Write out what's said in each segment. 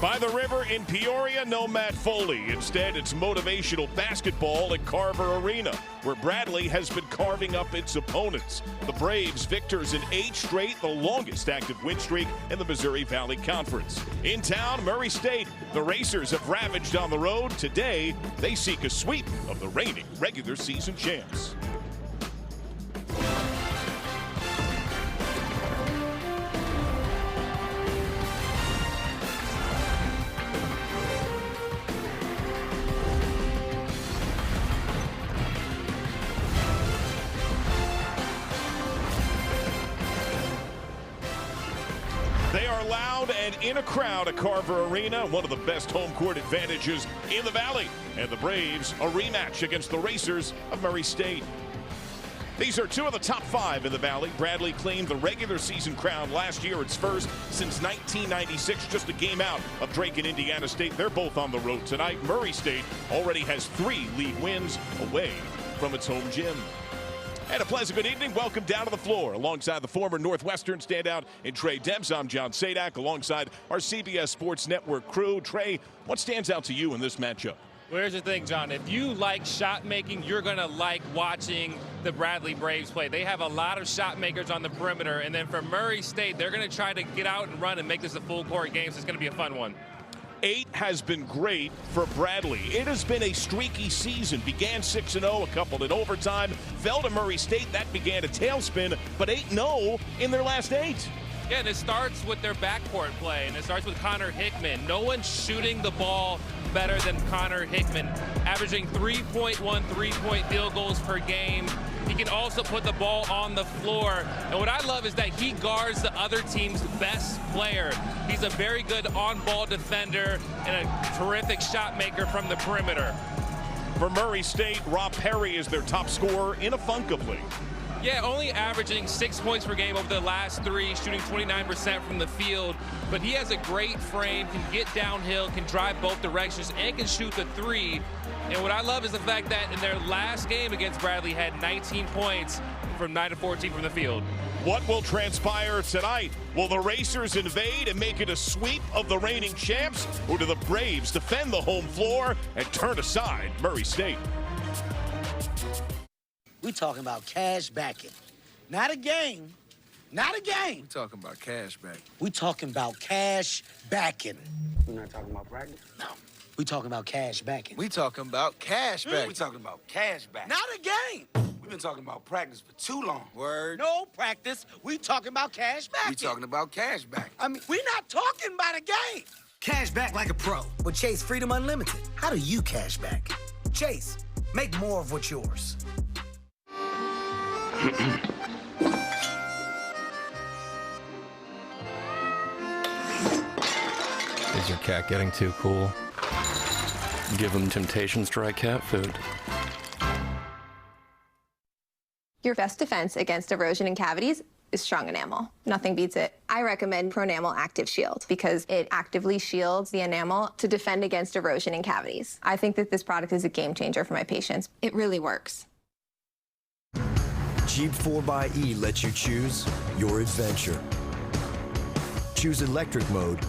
By the river in Peoria, no Matt Foley. Instead, it's motivational basketball at Carver Arena, where Bradley has been carving up its opponents. The Braves victors in 8 straight, the longest active win streak in the Missouri Valley Conference. In town, Murray State. The Racers have ravaged on the road. Today, they seek a sweep of the reigning regular season champs. They are loud and in a crowd at Carver Arena, one of the best home court advantages in the Valley. And the Braves, a rematch against the Racers of Murray State. These are 2 of the top 5 in the Valley. Bradley claimed the regular season crown last year, its first since 1996, just a game out of Drake and Indiana State. They're both on the road tonight. Murray State already has 3 league wins away from its home gym. And a pleasant good evening. Welcome down to the floor. Alongside the former Northwestern standout in Trey Debs, I'm John Sadak, alongside our CBS Sports Network crew. Trey, what stands out to you in this matchup? Well, here's the thing, John. If you like shot making, you're going to like watching the Bradley Braves play. They have a lot of shot makers on the perimeter. And then for Murray State, they're going to try to get out and run and make this a full court game. So it's going to be a fun one. 8 has been great for Bradley. It has been a streaky season. Began 6-0, a couple in overtime. Fell to Murray State. That began a tailspin, but 8-0 in their last 8. Yeah, and it starts with their backcourt play, and it starts with Connor Hickman. No one's shooting the ball better than Connor Hickman, averaging 3.1 three-point field goals per game. He can also put the ball on the floor. And what I love is that he guards the other team's best player. He's a very good on-ball defender and a terrific shot maker from the perimeter. For Murray State, Rob Perry is their top scorer in a funk of late. Yeah, only averaging 6 points per game over the last 3, shooting 29% from the field. But he has a great frame, can get downhill, can drive both directions, and can shoot the 3. And what I love is the fact that in their last game against Bradley had 19 points from 9 to 14 from the field. What will transpire tonight? Will the Racers invade and make it a sweep of the reigning champs? Or do the Braves defend the home floor and turn aside Murray State? We talking about cash backing. Not a game. Not a game. We talking about cash backing. We talking about cash backing. We're not talking about practice? No. We talking about cash backing. We talking about cash backing. We talking about cash backing. Not a game. We've been talking about practice for too long. Word. No practice. We talking about cash backing. We talking about cash backing. I mean, we not talking about a game. Cash back like a pro with Chase Freedom Unlimited. How do you cash back? Chase, make more of what's yours. Is your cat getting too cool? Give him Temptations dry cat food. Your best defense against erosion and cavities is strong enamel. Nothing beats it. I recommend Pronamel Active Shield because it actively shields the enamel to defend against erosion and cavities. I think that this product is a game changer for my patients. It really works. Jeep 4xE lets you choose your adventure. Choose electric mode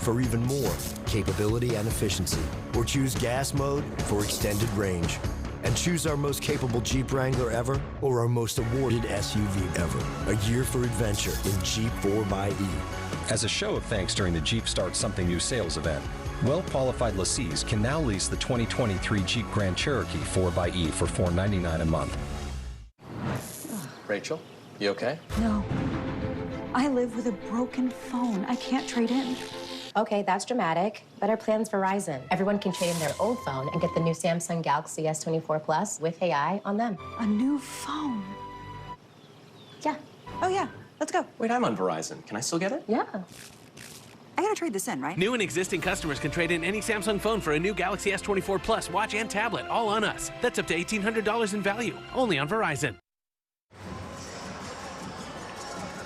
for even more capability and efficiency, or choose gas mode for extended range. And choose our most capable Jeep Wrangler ever or our most awarded SUV ever. A year for adventure in Jeep 4xE. As a show of thanks during the Jeep Start Something New sales event, well-qualified lessees can now lease the 2023 Jeep Grand Cherokee 4xE for $499 a month. Rachel, you okay? No. I live with a broken phone. I can't trade in. Okay, that's dramatic, but our plan's Verizon. Everyone can trade in their old phone and get the new Samsung Galaxy S24 Plus with AI on them. A new phone? Yeah. Oh, yeah. Let's go. Wait, I'm on Verizon. Can I still get it? Yeah. I gotta trade this in, right? New and existing customers can trade in any Samsung phone for a new Galaxy S24 Plus watch and tablet, all on us. That's up to $1,800 in value, only on Verizon.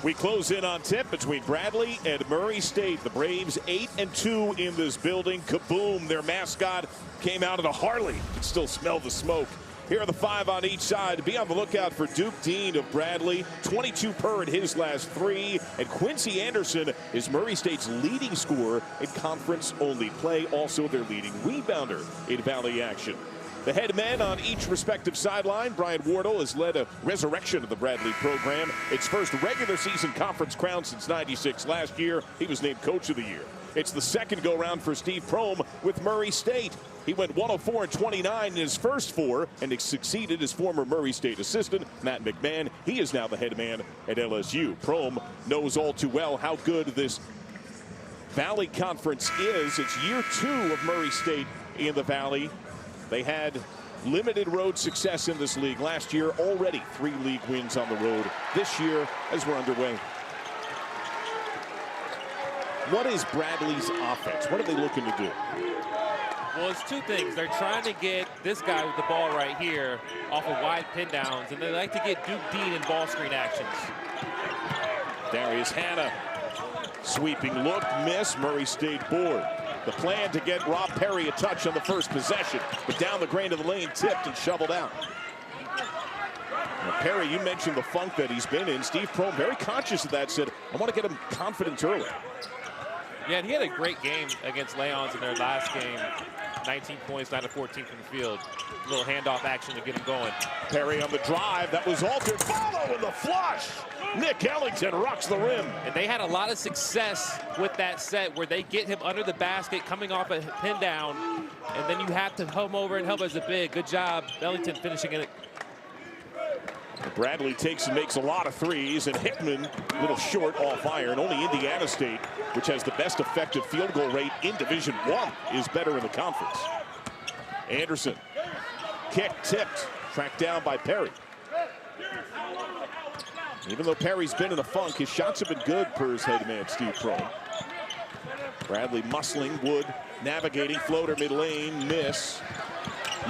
We close in on tip between Bradley and Murray State. The Braves 8-2 in this building. Kaboom, their mascot, came out in a Harley. You can still smell the smoke Here are the 5 on each side. Be on the lookout for Duke Dean of Bradley, 22 per in his last 3. And Quincy Anderson is Murray State's leading scorer in conference-only play, also their leading rebounder in Valley action. The head men on each respective sideline. Brian Wardle has led a resurrection of the Bradley program. Its first regular season conference crown since '96 last year. He was named Coach of the Year. It's the second go-round for Steve Prohm with Murray State. He went 104-29 in his first 4 and succeeded his former Murray State assistant, Matt McMahon. He is now the head man at LSU. Prohm knows all too well how good this Valley Conference is. It's year 2 of Murray State in the Valley. They had limited road success in this league last year. Already 3 league wins on the road this year as we're underway. What is Bradley's offense? What are they looking to do? Well, it's 2 things. They're trying to get this guy with the ball right here off of wide pin downs, and they like to get Duke Dean in ball screen actions. Darius Hannah, sweeping look, miss, Murray State board. The plan to get Rob Perry a touch on the first possession, but down the grain of the lane, tipped and shoveled out. Now, Perry, you mentioned the funk that he's been in. Steve Prohm, very conscious of that, said, I want to get him confidence early. Yeah, and he had a great game against Leons in their last game. 19 points, 9 of 14 from the field. A little handoff action to get him going. Perry on the drive. That was altered. Follow with the flush. Nick Ellington rocks the rim. And they had a lot of success with that set where they get him under the basket, coming off a pin down, and then you have to come over and help as a big. Good job, Ellington finishing it. Bradley takes and makes a lot of threes, and Hickman, a little short off iron. Only Indiana State, which has the best effective field goal rate in Division I, is better in the conference. Anderson, kick tipped, tracked down by Perry. Even though Perry's been in a funk, his shots have been good per his head man, Steve Prohm. Bradley muscling, Wood navigating, floater mid-lane, miss.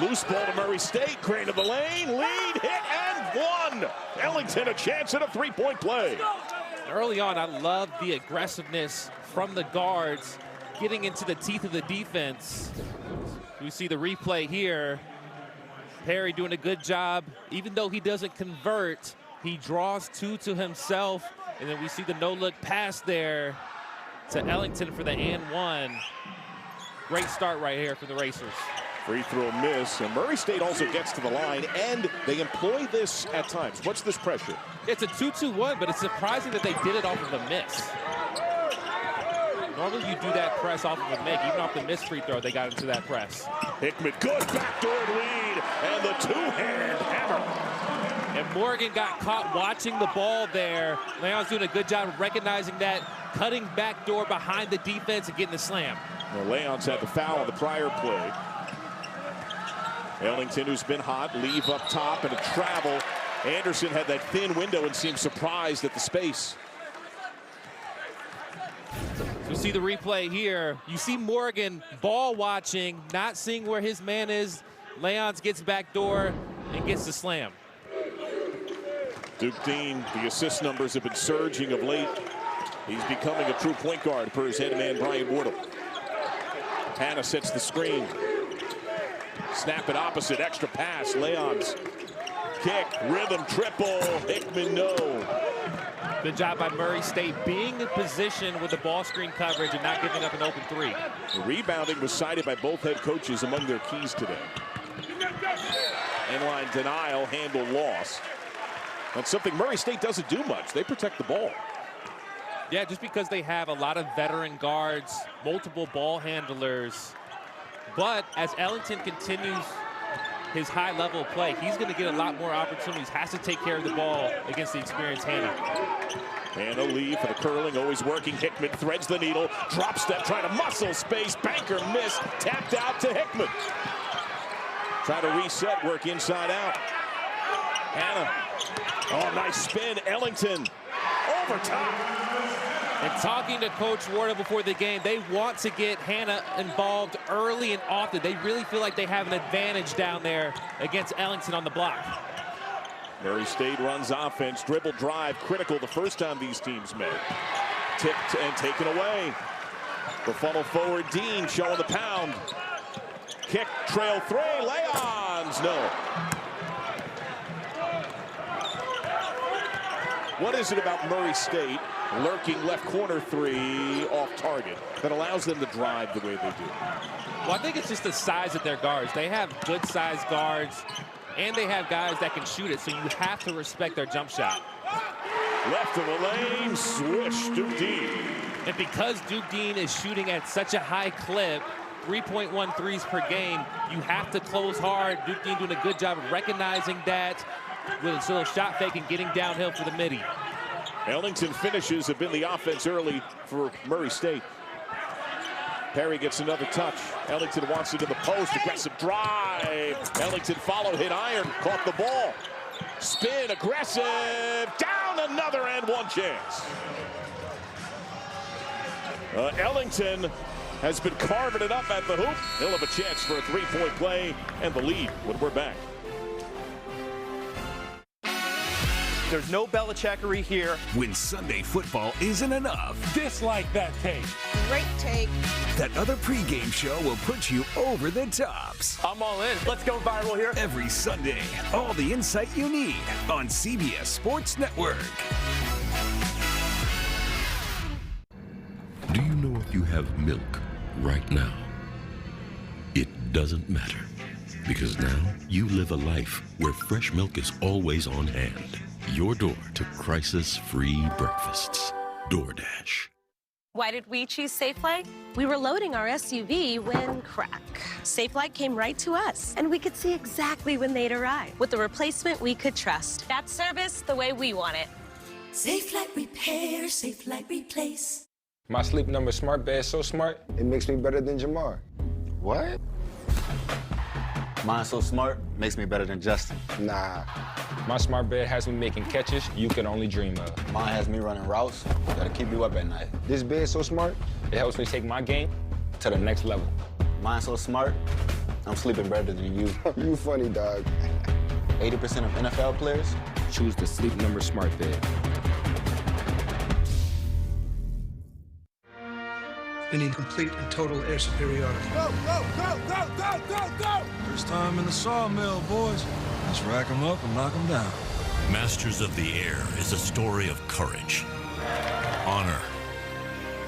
Loose ball to Murray State, crane of the lane, lead, hit, and one. Ellington a chance at a 3-point play. Early on, I love the aggressiveness from the guards, getting into the teeth of the defense. We see the replay here. Perry doing a good job. Even though he doesn't convert, he draws 2 to himself. And then we see the no-look pass there to Ellington for the and 1. Great start right here for the Racers. Free throw miss, and Murray State also gets to the line, and they employ this at times. What's this pressure? It's a 2-2-1, but it's surprising that they did it off of a miss. Normally you do that press off of a make. Even off the missed free throw, they got into that press. Hickman, good backdoor lead, and the 2-hand hammer. And Morgan got caught watching the ball there. Leon's doing a good job of recognizing that, cutting backdoor behind the defense and getting the slam. Well, Leon's had the foul on the prior play. Ellington, who's been hot, leave up top and a travel. Anderson had that thin window and seemed surprised at the space. So you see the replay here. You see Morgan ball watching, not seeing where his man is. Leons gets backdoor and gets the slam. Duke Dean, the assist numbers have been surging of late. He's becoming a true point guard per his head man, Brian Wardle. Hannah sets the screen. Snap it opposite, extra pass, Leon's kick, rhythm triple, Hickman no. Good job by Murray State being in position with the ball screen coverage and not giving up an open 3. The rebounding was cited by both head coaches among their keys today. Inline denial, handle loss. That's something Murray State doesn't do much. They protect the ball. Yeah, just because they have a lot of veteran guards, multiple ball handlers. But as Ellington continues his high level play, he's going to get a lot more opportunities. Has to take care of the ball against the experienced Hannah. Hannah Lee for the curling, always working. Hickman threads the needle, drop step, trying to muscle space. Banker miss, tapped out to Hickman. Try to reset, work inside out. Hannah, oh, nice spin. Ellington over top. And talking to Coach Wardle before the game, they want to get Hannah involved early and often. They really feel like they have an advantage down there against Ellington on the block. Murray State runs offense, dribble drive, critical the first time these teams met. Tipped and taken away. The funnel forward, Dean showing the pound. Kick, trail 3, Leons, no. What is it about Murray State, lurking left corner three off target, that allows them to drive the way they do? Well, I think it's just the size of their guards. They have good sized guards, and they have guys that can shoot it, so you have to respect their jump shot. Left of the lane, swish, Duke Dean. And because Duke Dean is shooting at such a high clip, 3.1 threes per game, you have to close hard. Duke Dean doing a good job of recognizing that with a little shot fake and getting downhill for the midi. Ellington finishes have been the offense early for Murray State. Perry gets another touch. Ellington wants it to the post. Aggressive drive. Ellington follow, hit iron, caught the ball. Spin, aggressive, down another and one chance. Ellington has been carving it up at the hoop. He'll have a chance for a three-point play and the lead when we're back. There's no Belichickery here. When Sunday football isn't enough. Dislike that take. Great take. That other pregame show will put you over the tops. I'm all in. Let's go viral here. Every Sunday, all the insight you need on CBS Sports Network. Do you know if you have milk right now? It doesn't matter, because now you live a life where fresh milk is always on hand. Your door to crisis-free breakfasts. DoorDash. Why did we choose Safelite? We were loading our SUV when crack. Safelite came right to us, and we could see exactly when they'd arrive with a replacement we could trust. That service the way we want it. Safelite repair, Safelite replace. My Sleep Number smart bed is so smart, it makes me better than Jamar. What? Mine's so smart, makes me better than Justin. Nah. My smart bed has me making catches you could only dream of. Mine has me running routes that'll keep you up at night. This bed so smart, it helps me take my game to the next level. Mine's so smart, I'm sleeping better than you. You funny, dog. 80% of NFL players choose the Sleep Number smart bed. We need complete and total air superiority. Go, go, go, go, go, go, go! First time in the sawmill, boys. Let's rack them up and knock them down. Masters of the Air is a story of courage, honor,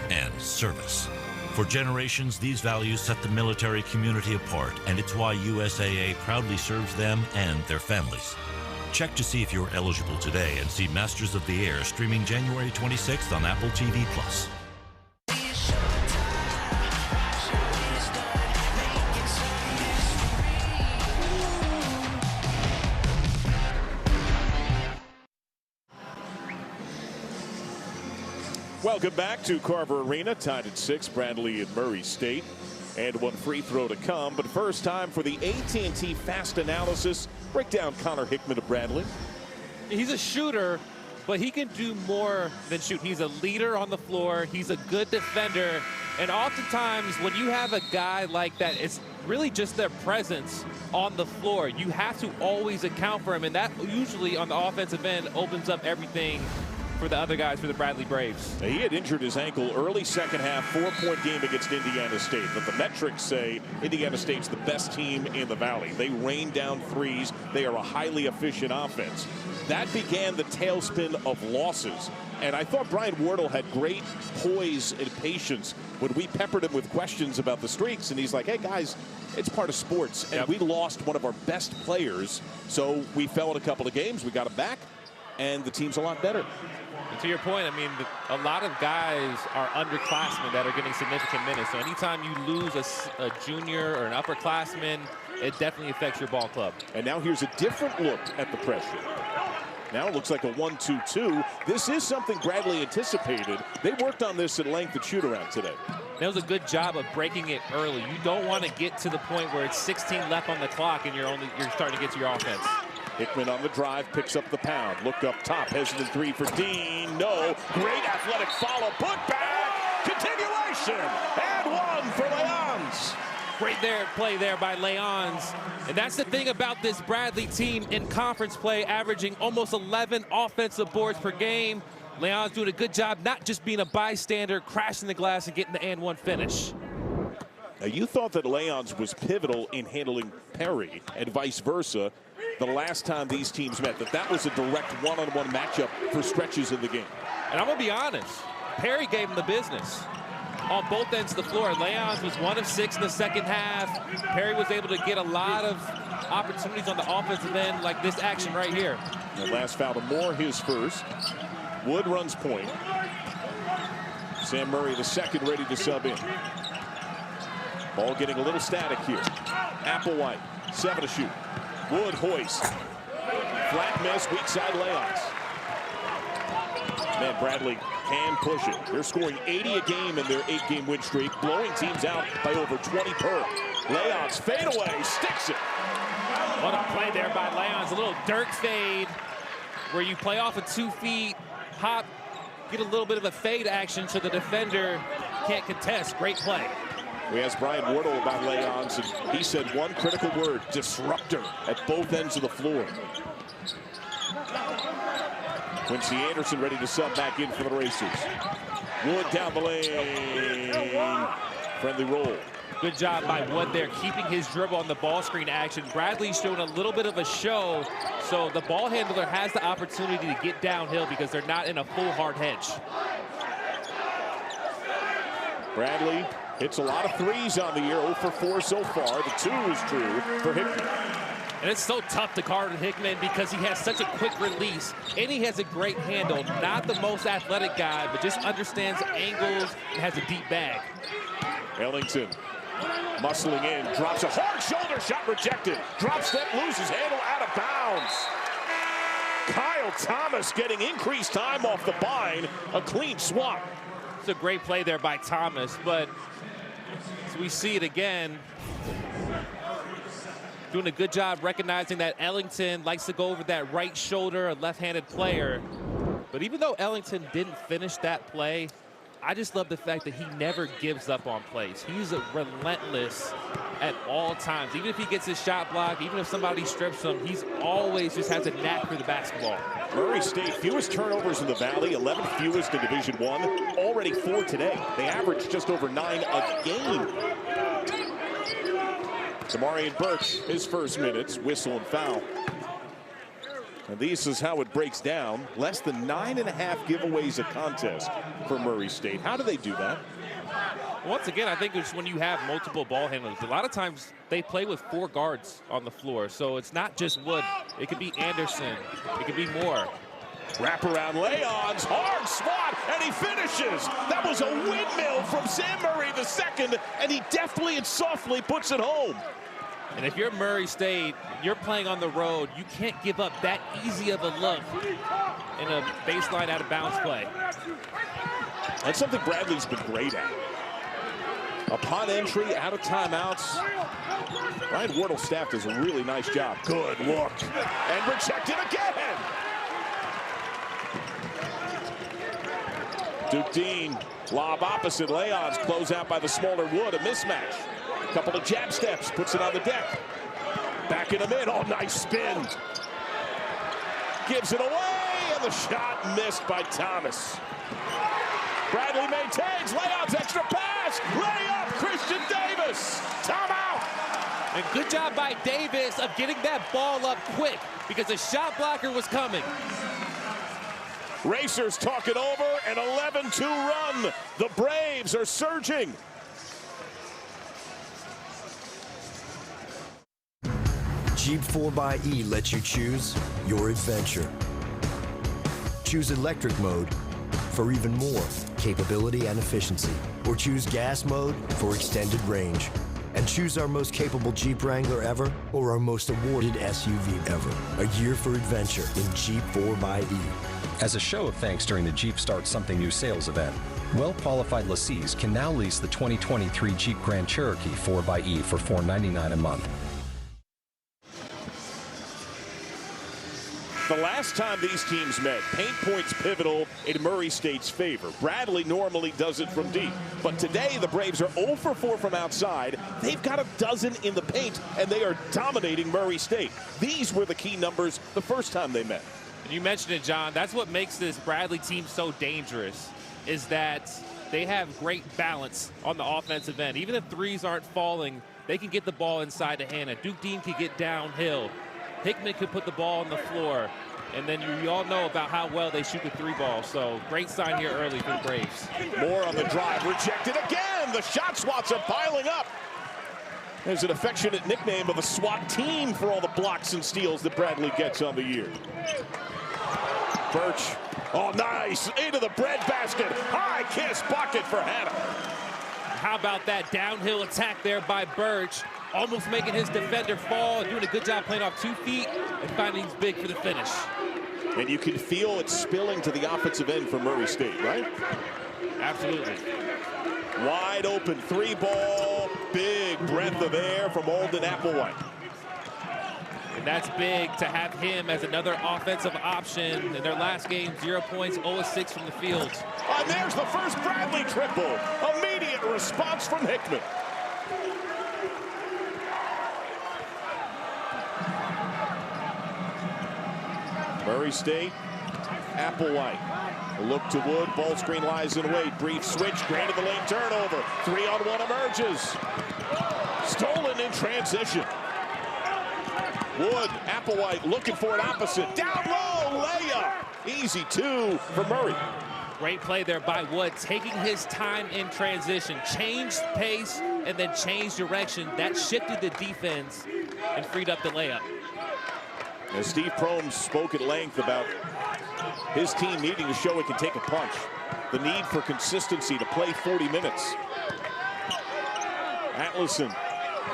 and service. For generations, these values set the military community apart, and it's why USAA proudly serves them and their families. Check to see if you're eligible today and see Masters of the Air streaming January 26th on Apple TV+. Welcome back to Carver Arena, tied at 6, Bradley and Murray State. And one free throw to come, but first time for the AT&T Fast Analysis. Break down Connor Hickman of Bradley. He's a shooter, but he can do more than shoot. He's a leader on the floor. He's a good defender. And oftentimes when you have a guy like that, it's really just their presence on the floor. You have to always account for him, and that usually on the offensive end opens up everything for the other guys for the Bradley Braves. He had injured his ankle early second half, 4-point game against Indiana State. But the metrics say Indiana State's the best team in the Valley. They rain down threes. They are a highly efficient offense. That began the tailspin of losses. And I thought Brian Wardle had great poise and patience when we peppered him with questions about the streaks. And he's like, hey, guys, it's part of sports. And we lost one of our best players. So we fell in a couple of games. We got him back. And the team's a lot better. And to your point, I mean, a lot of guys are underclassmen that are getting significant minutes. So anytime you lose a junior or an upperclassman, it definitely affects your ball club. And now here's a different look at the pressure. Now it looks like a 1-2-2. This is something Bradley anticipated. They worked on this at length at shoot-around today. That was a good job of breaking it early. You don't want to get to the point where it's 16 left on the clock and you're starting to get to your offense. Hickman on the drive, picks up the pound. Look up top, hesitant three for Dean. No, great athletic follow, put back, continuation, and one for Leons. Great play there by Leons. And that's the thing about this Bradley team in conference play, averaging almost 11 offensive boards per game. Leons doing a good job, not just being a bystander, crashing the glass and getting the and one finish. Now, you thought that Leons was pivotal in handling Perry and vice versa. the last time these teams met, that was a direct one-on-one matchup for stretches in the game. And I'm going to be honest, Perry gave him the business on both ends of the floor. Leons was 1 of 6 in the second half. Perry was able to get a lot of opportunities on the offensive end, like this action right here. The last foul to Moore, his first. Wood runs point. Sam Murray, the second, ready to sub in. Ball getting a little static here. Applewhite, 7 to shoot. Wood hoist. Flat miss, weak side Leons. Man, Bradley can push it. They're scoring 80 a game in their 8-game win streak, blowing teams out by over 20 per. Leons fadeaway, sticks it. What a play there by Leons. A little Dirk fade where you play off of 2 feet, hop, get a little bit of a fade action so the defender can't contest. Great play. We asked Brian Wardle about Leons, and he said one critical word: disruptor at both ends of the floor. Quincy Anderson ready to sub back in for the Racers. Wood down the lane. Friendly roll. Good job by Wood there, keeping his dribble on the ball screen action. Bradley's showing a little bit of a show, so the ball handler has the opportunity to get downhill because they're not in a full hard hedge. Bradley hits a lot of threes on the year, 0 for 4 so far. The 2 is true for Hickman. And it's so tough to Carver Hickman because he has such a quick release, and he has a great handle. Not the most athletic guy, but just understands angles and has a deep bag. Ellington muscling in, drops a hard shoulder shot, rejected. Drop step, loses handle, out of bounds. Kyle Thomas getting increased time off the bind, a clean swat. It's a great play there by Thomas, but as we see it again, doing a good job recognizing that Ellington likes to go over that right shoulder, a left-handed player. But even though Ellington didn't finish that play, I just love the fact that he never gives up on plays. He's relentless at all times. Even if he gets his shot blocked, even if somebody strips him, he's always just has a knack for the basketball. Murray State, fewest turnovers in the Valley, 11th fewest in Division I, already 4 today. They average just over 9 a game. Damarian Birch, his first minutes, whistle and foul. And this is how it breaks down. Less than 9.5 giveaways a contest for Murray State. How do they do that? Once again, I think it's when you have multiple ball handlers. A lot of times they play with 4 guards on the floor. So it's not just Wood. It could be Anderson. It could be Moore. Wraparound Leons, hard swat, and he finishes. That was a windmill from Sam Murray II, and he deftly and softly puts it home. And if you're Murray State, you're playing on the road, you can't give up that easy of a look in a baseline out of bounds play. That's something Bradley's been great at. Upon entry, out of timeouts, Ryan Wardle's staff does a really nice job. Good look, and rejected again. Duke Dean, lob opposite Leons, close out by the smaller Wood, a mismatch. Couple of jab steps, puts it on the deck. Back in the mid, oh, nice spin. Gives it away, and the shot missed by Thomas. Bradley maintains, Leon's extra pass, layup, Christian Davis, timeout. And good job by Davis of getting that ball up quick because the shot blocker was coming. Racers talk it over, an 11-2 run. The Braves are surging. Jeep 4xe lets you choose your adventure. Choose electric mode for even more capability and efficiency, or choose gas mode for extended range. And choose our most capable Jeep Wrangler ever, or our most awarded SUV ever. A year for adventure in Jeep 4xe. As a show of thanks during the Jeep Start Something New sales event, well-qualified lessees can now lease the 2023 Jeep Grand Cherokee 4xe for $499 a month. The last time these teams met, paint points pivotal in Murray State's favor. Bradley normally does it from deep, but today the Braves are 0 for 4 from outside. They've got a dozen in the paint, and they are dominating Murray State. These were the key numbers the first time they met. And you mentioned it, John. That's what makes this Bradley team so dangerous, is that they have great balance on the offensive end. Even if threes aren't falling, they can get the ball inside the hand. And Duke Dean can get downhill. Hickman could put the ball on the floor. And then you all know about how well they shoot the 3-ball. So great sign here early for the Braves. Moore on the drive, rejected again. The shot swats are piling up. There's an affectionate nickname of the SWAT team for all the blocks and steals that Bradley gets on the year. Birch, oh nice, into the breadbasket. High kiss bucket for Hannah. How about that downhill attack there by Birch? Almost making his defender fall and doing a good job playing off 2 feet and finding he's big for the finish. And you can feel it spilling to the offensive end for Murray State, right? Absolutely. Wide open 3-ball, big breath of air from Alden Applewhite. And that's big to have him as another offensive option. In their last game, 0 points, 0 of 6 from the field. And there's the first Bradley triple. Immediate response from Hickman. Murray State, Applewhite. A look to Wood, ball screen lies in wait. Brief switch, granted the lane turnover. 3-on-1 emerges. Stolen in transition. Wood, Applewhite looking for an opposite. Down low, layup. Easy 2 for Murray. Great play there by Wood, taking his time in transition. Changed pace and then changed direction. That shifted the defense and freed up the layup. As Steve Prohm spoke at length about his team needing to show it can take a punch. The need for consistency to play 40 minutes. Atlason,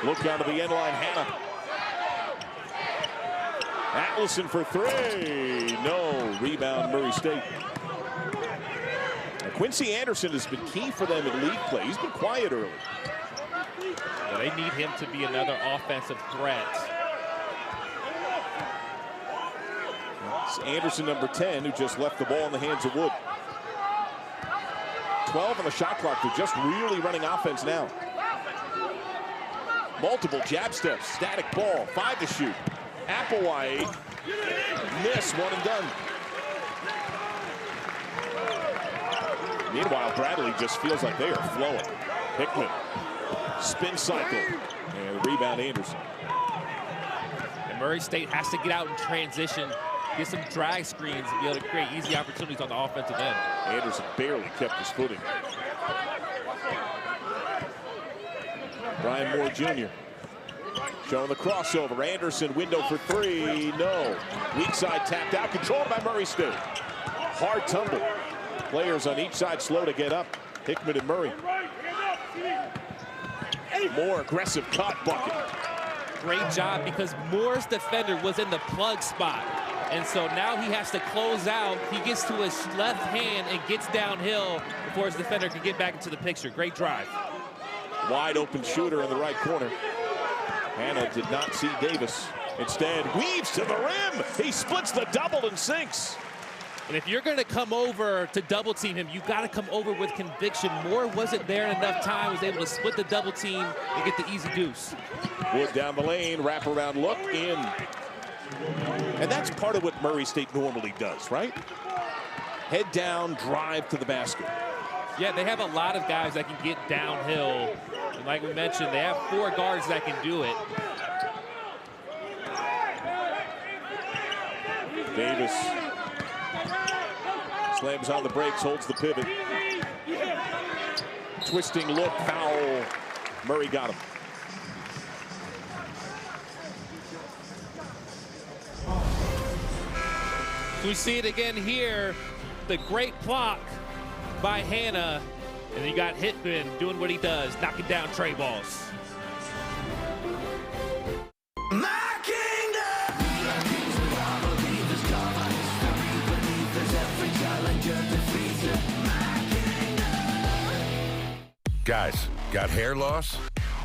look out of the end line, Hannah. Atlason for 3, no, rebound Murray State. Now, Quincy Anderson has been key for them in league play. He's been quiet early. Well, they need him to be another offensive threat. It's Anderson, number 10, who just left the ball in the hands of Wood. 12 on the shot clock. They're just really running offense now. Multiple jab steps, static ball, 5 to shoot. Applewhite, miss, 1 and done. Meanwhile, Bradley just feels like they are flowing. Hickman, spin cycle, and the rebound Anderson. And Murray State has to get out in transition, get some drag screens to be able to create easy opportunities on the offensive end. Anderson barely kept his footing. Brian Moore Jr. showing the crossover. Anderson, window for 3, no. Weak side tapped out, controlled by Murray State. Hard tumble. Players on each side slow to get up. Hickman and Murray. More aggressive cut, bucket. Great job because Moore's defender was in the plug spot. And so now he has to close out. He gets to his left hand and gets downhill before his defender can get back into the picture. Great drive. Wide open shooter in the right corner. Hannah did not see Davis. Instead, weaves to the rim. He splits the double and sinks. And if you're going to come over to double team him, you got to come over with conviction. Moore wasn't there in enough time, was able to split the double team and get the easy deuce. Wood down the lane, wraparound look in. And that's part of what Murray State normally does, right? Head down, drive to the basket. Yeah, they have a lot of guys that can get downhill. And like we mentioned, they have 4 guards that can do it. Davis slams on the brakes, holds the pivot. Twisting look, foul. Murray got him. We see it again here. The great block by Hannah. And then you got Hickman doing what he does, knocking down tray balls. Guys, got hair loss?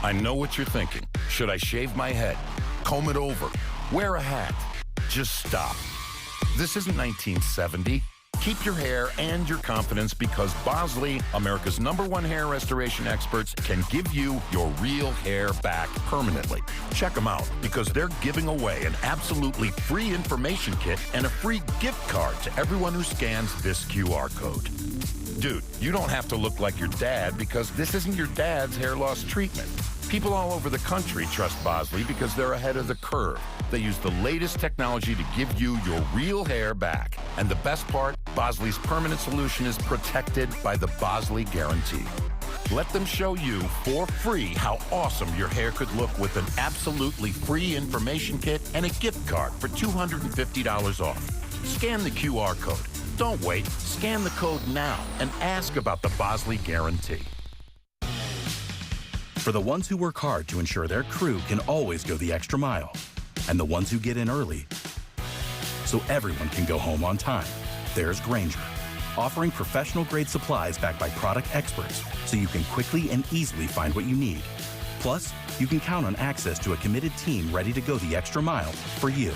I know what you're thinking. Should I shave my head? Comb it over? Wear a hat? Just stop. This isn't 1970. Keep your hair and your confidence because Bosley, America's #1 hair restoration experts, can give you your real hair back permanently. Check them out because they're giving away an absolutely free information kit and a free gift card to everyone who scans this QR code. Dude, you don't have to look like your dad because this isn't your dad's hair loss treatment. People all over the country trust Bosley because they're ahead of the curve. They use the latest technology to give you your real hair back. And the best part, Bosley's permanent solution is protected by the Bosley Guarantee. Let them show you for free how awesome your hair could look with an absolutely free information kit and a gift card for $250 off. Scan the QR code. Don't wait. Scan the code now and ask about the Bosley Guarantee. For the ones who work hard to ensure their crew can always go the extra mile, and the ones who get in early so everyone can go home on time, there's Grainger, offering professional-grade supplies backed by product experts so you can quickly and easily find what you need. Plus, you can count on access to a committed team ready to go the extra mile for you.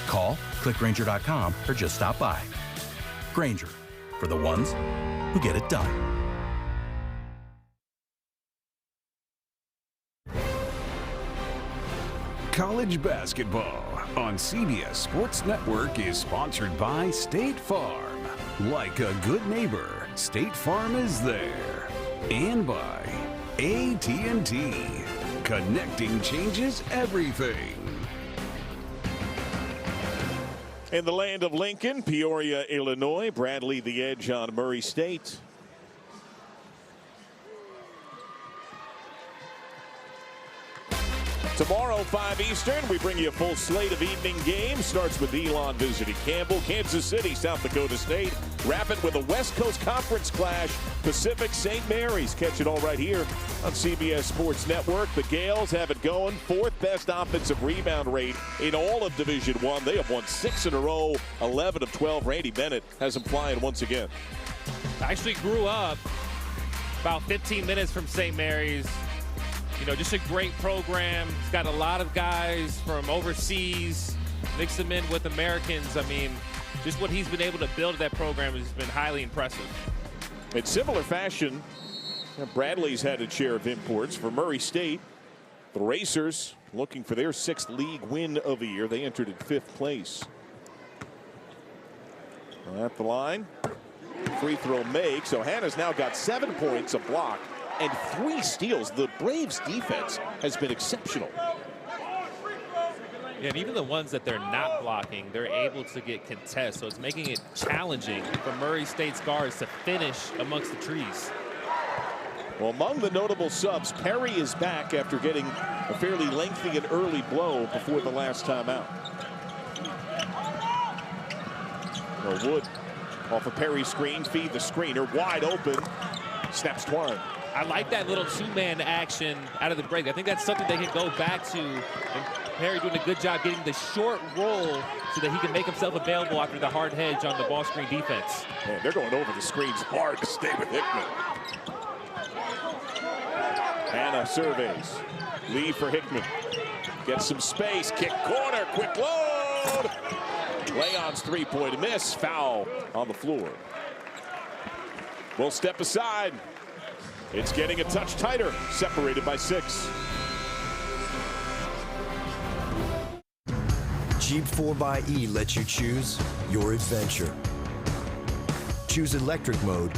Call, click Grainger.com, or just stop by. Grainger, for the ones who get it done. College basketball on CBS Sports Network is sponsored by State Farm. Like a good neighbor, State Farm is there. And by AT&T. Connecting changes everything. In the land of Lincoln, Peoria, Illinois, Bradley the edge on Murray State. Tomorrow, 5 Eastern, we bring you a full slate of evening games. Starts with Elon visiting Campbell, Kansas City, South Dakota State. Wrap it with a West Coast Conference clash, Pacific St. Mary's. Catch it all right here on CBS Sports Network. The Gales have it going. 4th best offensive rebound rate in all of Division I. They have won 6 in a row, 11 of 12. Randy Bennett has them flying once again. I actually grew up about 15 minutes from St. Mary's. You know, just a great program. It's got a lot of guys from overseas, mix them in with Americans. I mean, just what he's been able to build that program has been highly impressive. In similar fashion, Bradley's had its share of imports. For Murray State, the Racers looking for their 6th league win of the year. They entered at 5th place. At the line, free throw make. So Hannah's now got 7 points, a block, and 3 steals. The Braves defense has been exceptional. Yeah, and even the ones that they're not blocking, they're able to get contests. So it's making it challenging for Murray State's guards to finish amongst the trees. Well, among the notable subs, Perry is back after getting a fairly lengthy and early blow before the last time out. Well, Wood off a Perry screen, feed the screener, wide open, snaps Twine. I like that little 2-man action out of the break. I think that's something they can go back to. And Perry doing a good job getting the short roll so that he can make himself available after the hard hedge on the ball screen defense. Man, they're going over the screens hard to stay with Hickman. Hannah surveys. Lee for Hickman. Gets some space. Kick corner. Quick load. Leon's 3-point miss. Foul on the floor. We'll step aside. It's getting a touch tighter, separated by 6. Jeep 4xe lets you choose your adventure. Choose electric mode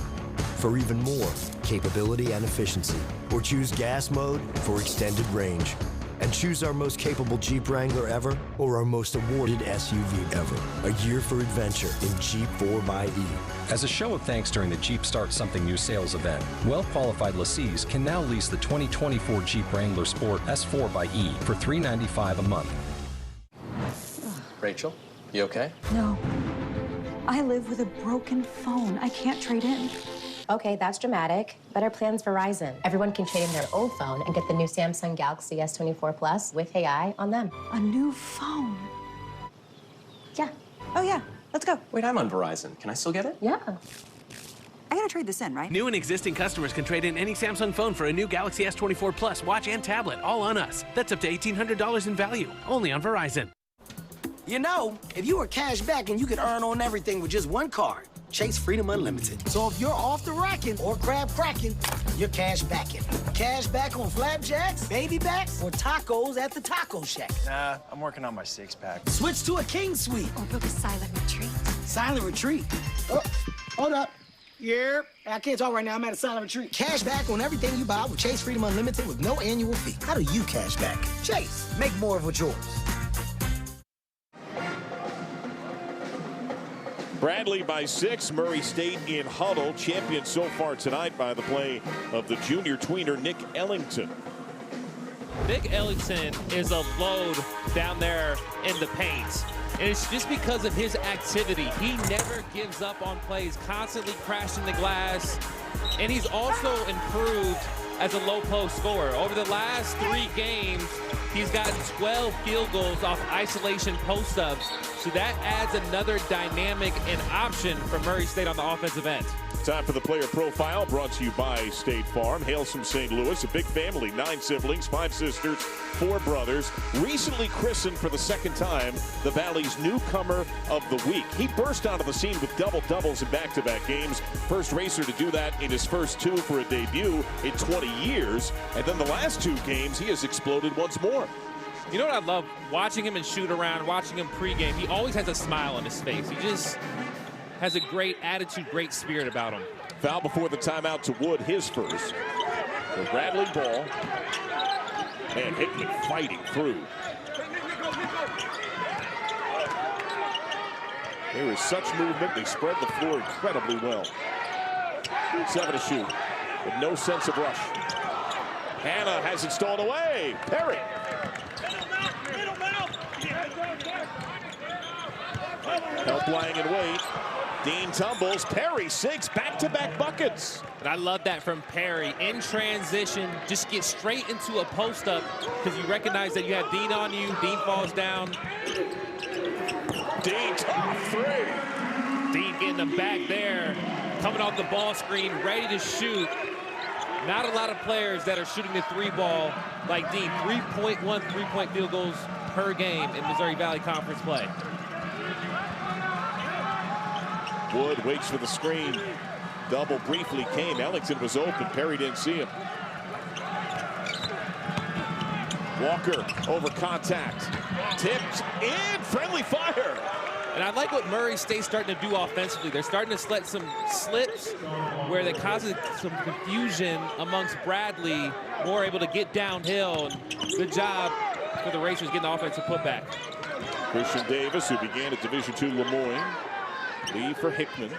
for even more capability and efficiency. Or choose gas mode for extended range. And choose our most capable Jeep Wrangler ever or our most awarded SUV ever. A year for adventure in Jeep 4xe. As a show of thanks during the Jeep Start Something New sales event, well-qualified lessees can now lease the 2024 Jeep Wrangler Sport S4xe for $395 a month. Rachel, you okay? No. I live with a broken phone. I can't trade in. Okay, that's dramatic. Better plans Verizon. Everyone can trade in their old phone and get the new Samsung Galaxy S24 Plus with AI on them. A new phone? Yeah. Oh, yeah. Let's go. Wait, I'm on Verizon. Can I still get it? Yeah. I gotta trade this in, right? New and existing customers can trade in any Samsung phone for a new Galaxy S24 Plus watch and tablet, all on us. That's up to $1,800 in value, only on Verizon. You know, if you were cash back and you could earn on everything with just one card, Chase Freedom Unlimited. So if you're off the racking or crab cracking, you're cash backing. Cash back on flapjacks, baby backs, or tacos at the Taco Shack. Nah, I'm working on my 6-pack. Switch to a King Suite. Or book a silent retreat. Silent retreat. Oh, hold up. Yeah, I can't talk right now. I'm at a silent retreat. Cash back on everything you buy with Chase Freedom Unlimited with no annual fee. How do you cash back? Chase, make more of what's yours. Bradley by 6. Murray State in huddle. Champion so far tonight by the play of the junior tweener Nick Ellington. Nick Ellington is a load down there in the paint. And it's just because of his activity. He never gives up on plays, constantly crashing the glass. And he's also improved as a low post scorer. Over the last 3 games, he's gotten 12 field goals off isolation post-ups. So that adds another dynamic and option for Murray State on the offensive end. Time for the player profile, brought to you by State Farm. Hails from St. Louis, a big family, 9 siblings, 5 sisters, 4 brothers. Recently christened for the 2nd time, the Valley's newcomer of the week. He burst onto the scene with double-doubles in back-to-back games. First racer to do that in his first 2 for a debut in 20 years. And then the last 2 games, he has exploded once more. You know what I love? Watching him and shoot around, watching him pregame. He always has a smile on his face. He just has a great attitude, great spirit about him. Foul before the timeout to Wood, his first. The Bradley ball. And Hickman fighting through. There is such movement. They spread the floor incredibly well. 7 to shoot with no sense of rush. Hannah has it stolen away. Perry. Help lying in wait. Dean tumbles. Perry sinks. Back-to-back buckets. And I love that from Perry. In transition, just get straight into a post-up because you recognize that you have Dean on you. Dean falls down. Dean, top 3. Dean getting them back there. Coming off the ball screen, ready to shoot. Not a lot of players that are shooting the 3-ball like Dean. 3.1 3-point field goals per game in Missouri Valley Conference play. Wood waits for the screen. Double briefly came. Ellington was open. Perry didn't see him. Walker over contact. Tipped in. Friendly fire. And I like what Murray State's starting to do offensively. They're starting to let some slips where they cause some confusion amongst Bradley. More able to get downhill. And good job for the Racers getting the offensive putback. Christian Davis, who began at Division II Lemoyne. Lead for Hickman.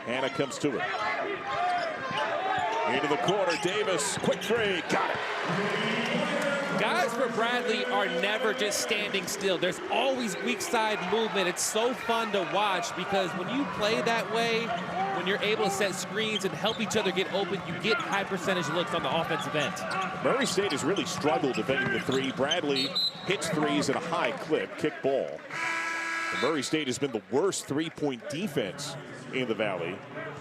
Hannah comes to it. Into the corner, Davis, quick 3, got it. Guys for Bradley are never just standing still. There's always weak side movement. It's so fun to watch because when you play that way, when you're able to set screens and help each other get open, you get high percentage looks on the offensive end. Murray State has really struggled defending the 3. Bradley hits 3s at a high clip, kick ball. And Murray State has been the worst 3-point defense in the Valley,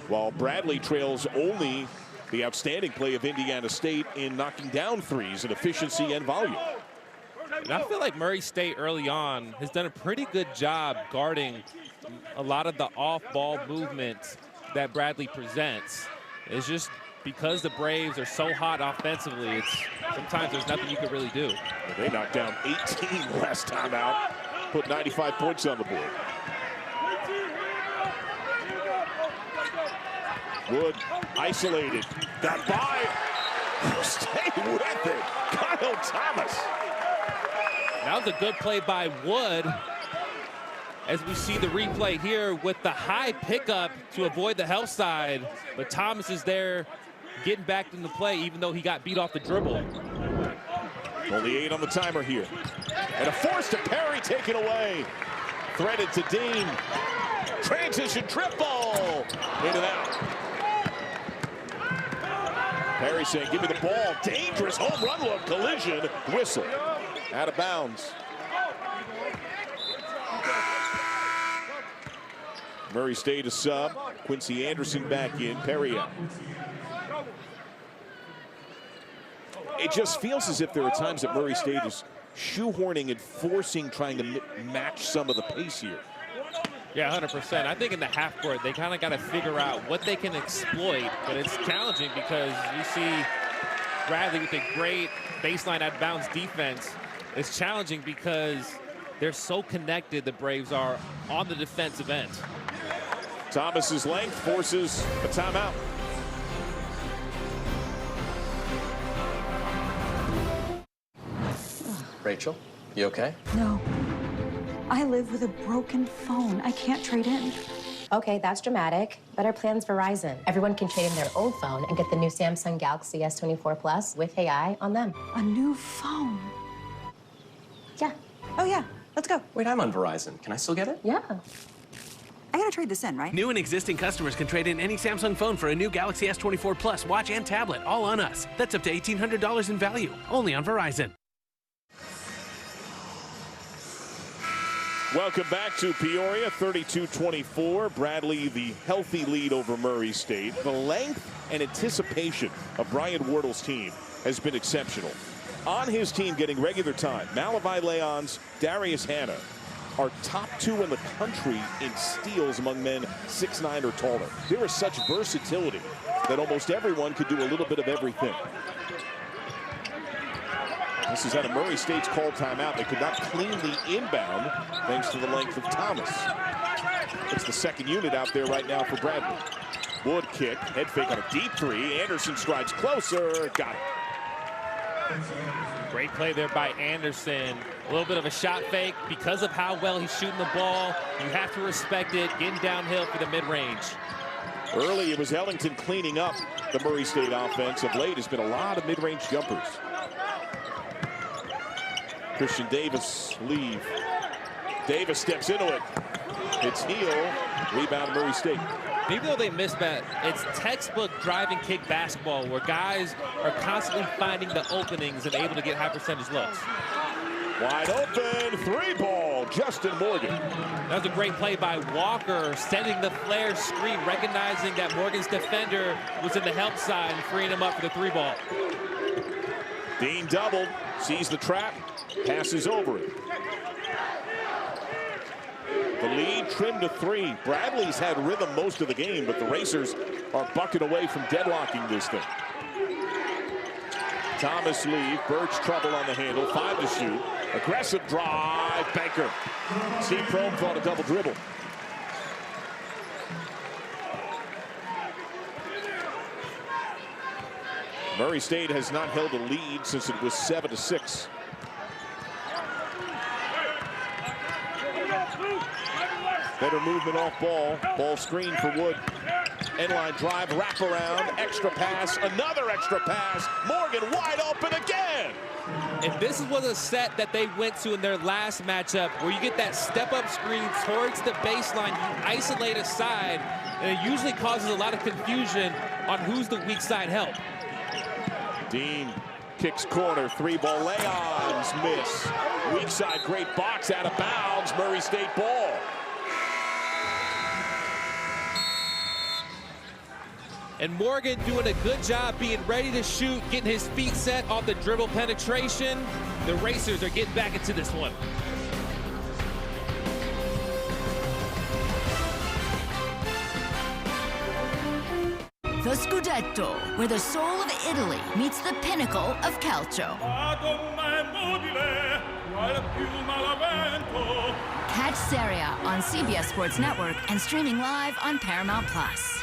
while Bradley trails only the outstanding play of Indiana State in knocking down 3s in efficiency and volume. And I feel like Murray State early on has done a pretty good job guarding a lot of the off-ball movement that Bradley presents. It's just because the Braves are so hot offensively, sometimes there's nothing you can really do. They knocked down 18 last time out. Put 95 points on the board. Wood isolated. Got by. Stay with it. Kyle Thomas. That was a good play by Wood. As we see the replay here with the high pickup to avoid the help side. But Thomas is there getting back into play even though he got beat off the dribble. Only 8 on the timer here. And a force to Perry taken away. Threaded to Dean. Transition triple. Into that. Perry saying, give me the ball. Dangerous home run look. Collision. Whistle. Out of bounds. Murray State a sub. Quincy Anderson back in. Perry out. It just feels as if there are times that Murray State is shoehorning and forcing, trying to match some of the pace here. Yeah, 100%. I think in the half court, they kind of got to figure out what they can exploit, but it's challenging because you see Bradley with a great baseline out of bounds defense. It's challenging because they're so connected, the Braves are, on the defensive end. Thomas's length forces a timeout. Rachel, you okay? No. I live with a broken phone. I can't trade in. Okay, that's dramatic. Better plans Verizon. Everyone can trade in their old phone and get the new Samsung Galaxy S24 Plus with AI on them. A new phone? Yeah. Oh, yeah. Let's go. Wait, I'm on Verizon. Can I still get it? Yeah. I gotta trade this in, right? New and existing customers can trade in any Samsung phone for a new Galaxy S24 Plus watch and tablet, all on us. That's up to $1,800 in value, only on Verizon. Welcome back to Peoria, 32-24. Bradley, the healthy lead over Murray State. The length and anticipation of Brian Wardle's team has been exceptional. On his team getting regular time, Malavai Leons, Darius Hannah are top 2 in the country in steals among men 6'9" or taller. There is such versatility that almost everyone could do a little bit of everything. This is out of Murray State's called timeout. They could not clean the inbound thanks to the length of Thomas. It's the second unit out there right now for Bradley. Wood kick, head fake on a deep 3. Anderson strides closer, got it. Great play there by Anderson. A little bit of a shot fake. Because of how well he's shooting the ball, you have to respect it. Getting downhill for the mid-range. Early, it was Ellington cleaning up the Murray State offense. Of late, has been a lot of mid-range jumpers. Christian Davis leave. Davis steps into it. It's heel. Rebound Murray State. Even though they missed that, it's textbook drive and kick basketball where guys are constantly finding the openings and able to get high percentage looks. Wide open, 3-ball, Justin Morgan. That was a great play by Walker, sending the flare screen, recognizing that Morgan's defender was in the help side and freeing him up for the 3-ball. Dean doubled, sees the trap, passes over it. The lead trimmed to 3. Bradley's had rhythm most of the game, but the Racers are bucking away from deadlocking this thing. Thomas leave, Birch trouble on the handle, 5 to shoot. Aggressive drive, Banker. Steve Prohm thought a double dribble. Murray State has not held a lead since it was 7 to 6. Better movement off ball. Ball screen for Wood. Endline drive, wrap around, extra pass, another extra pass. Morgan wide open again. And this was a set that they went to in their last matchup where you get that step-up screen towards the baseline, you isolate a side, and it usually causes a lot of confusion on who's the weak side help. Dean kicks corner, 3-ball, Leons miss. Weak side, great box, out of bounds, Murray State ball. And Morgan doing a good job being ready to shoot, getting his feet set on the dribble penetration. The Racers are getting back into this one. The Scudetto, where the soul of Italy meets the pinnacle of calcio. Catch Serie A on CBS Sports Network and streaming live on Paramount Plus.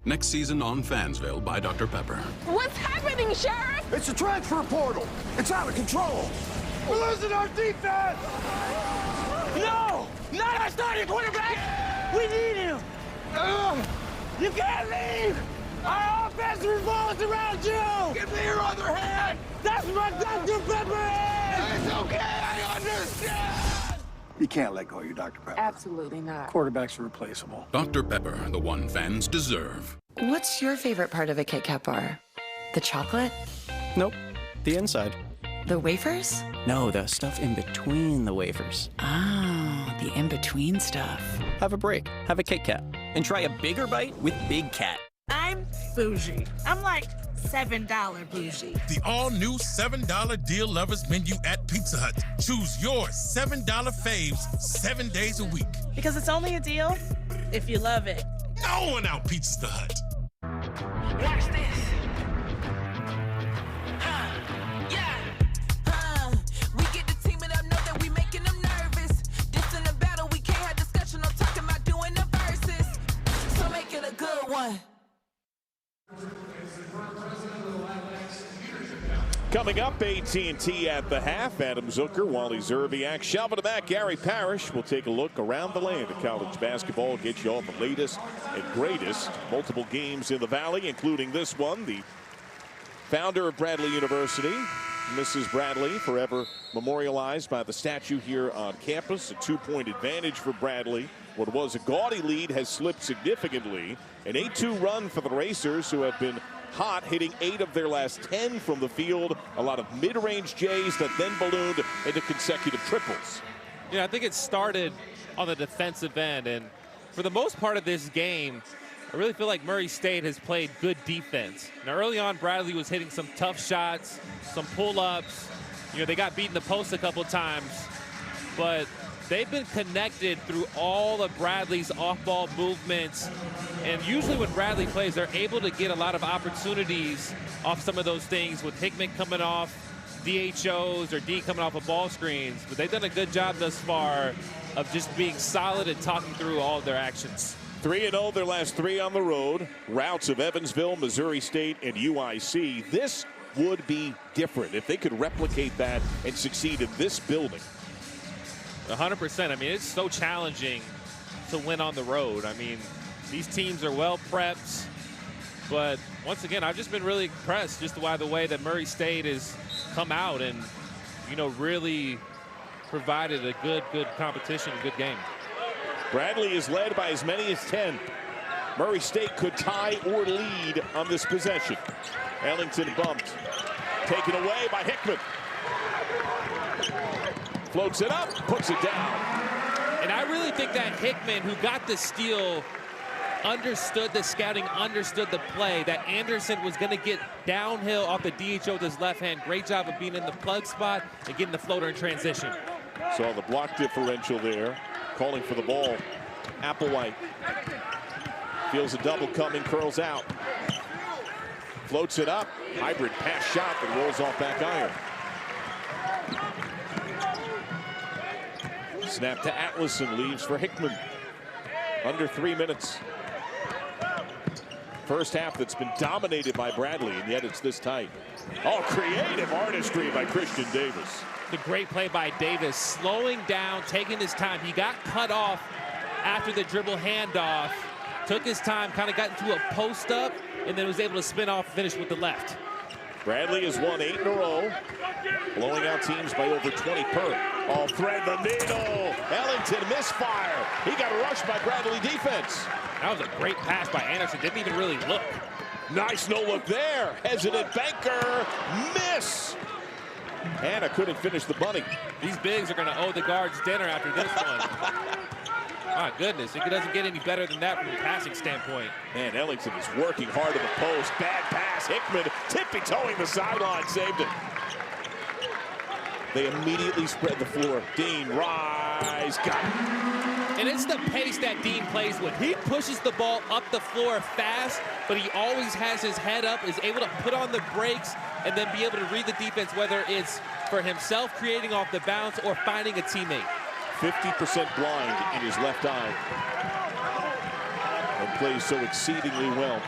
Next season on Fansville by Dr. Pepper. What's happening, Sheriff? It's a transfer portal. It's out of control. We're losing our defense. No! Not our starting quarterback! We need him! You can't leave! Our offense revolves around you! Give me your other hand! That's what Dr. Pepper is! It's okay, I understand! You can't let go of your Dr. Pepper. Absolutely not. Quarterbacks are replaceable. Dr. Pepper, the one fans deserve. What's your favorite part of a Kit Kat bar? The chocolate? Nope. The inside. The wafers? No, the stuff in between the wafers. Oh, the in-between stuff. Have a break. Have a Kit Kat. And try a bigger bite with Big Cat. I'm bougie. I'm like $7 bougie. The all-new $7 deal lovers menu at Pizza Hut. Choose your $7 faves 7 days a week. Because it's only a deal if you love it. No one out-pizzas the Hut. Watch this. We get the team it up, know that we making them nervous. This in the battle, we can't have discussion. I'm talking about doing the verses. Coming up, AT&T at the half. Adam Zucker, Wally Zerbiak, shoving it back. Gary Parrish will take a look around the land of college basketball, get you all the latest and greatest. Multiple games in the Valley, including this one. The founder of Bradley University, Mrs. Bradley, forever memorialized by the statue here on campus. A 2-point advantage for Bradley. What was a gaudy lead has slipped significantly. An 8-2 run for the Racers, who have been hot, hitting 8 of their last 10 from the field. A lot of mid-range J's that then ballooned into consecutive triples. Yeah, I think it started on the defensive end, and for the most part of this game, I really feel like Murray State has played good defense. Now, early on, Bradley was hitting some tough shots, some pull-ups. You know, they got beat in the post a couple times, but they've been connected through all of Bradley's off-ball movements. And usually when Bradley plays, they're able to get a lot of opportunities off some of those things, with Hickman coming off DHOs or D coming off of ball screens. But they've done a good job thus far of just being solid and talking through all of their actions. 3-0 their last 3 on the road. Routes of Evansville, Missouri State, and UIC. This would be different if they could replicate that and succeed in this building. 100%. I mean, it's so challenging to win on the road. I mean, these teams are well prepped, but once again, I've just been really impressed just by the way that Murray State has come out and, you know, really provided a good competition, a good game. Bradley is led by as many as 10. Murray State could tie or lead on this possession. Ellington bumped. Taken away by Hickman. Floats it up, puts it down. And I really think that Hickman, who got the steal, understood the scouting, understood the play, that Anderson was going to get downhill off the DHO with his left hand. Great job of being in the plug spot and getting the floater in transition. Saw the block differential there. Calling for the ball. Applewhite feels a double coming, curls out. Floats it up. Hybrid pass shot that rolls off back iron. Snap to Atlason, leaves for Hickman. Under 3 minutes. First half that's been dominated by Bradley, and yet it's this tight. Oh, creative artistry by Christian Davis. The great play by Davis, slowing down, taking his time. He got cut off after the dribble handoff. Took his time, kind of got into a post up, and then was able to spin off, finish with the left. Bradley has won 8 in a row, blowing out teams by over 20 per. Oh, thread the needle. Ellington misfire. He got rushed by Bradley defense. That was a great pass by Anderson. Didn't even really look. Nice no look there. Hesitant banker. Miss. Hannah couldn't finish the bunny. These bigs are going to owe the guards dinner after this one. My goodness, it doesn't get any better than that from a passing standpoint. Man, Ellington is working hard in the post. Bad pass. Hickman tippy-toeing the sideline. Saved it. They immediately spread the floor. Dean, rise. Got it. And it's the pace that Dean plays with. He pushes the ball up the floor fast, but he always has his head up, is able to put on the brakes, and then be able to read the defense, whether it's for himself creating off the bounce or finding a teammate. 50% blind in his left eye. And plays so exceedingly well.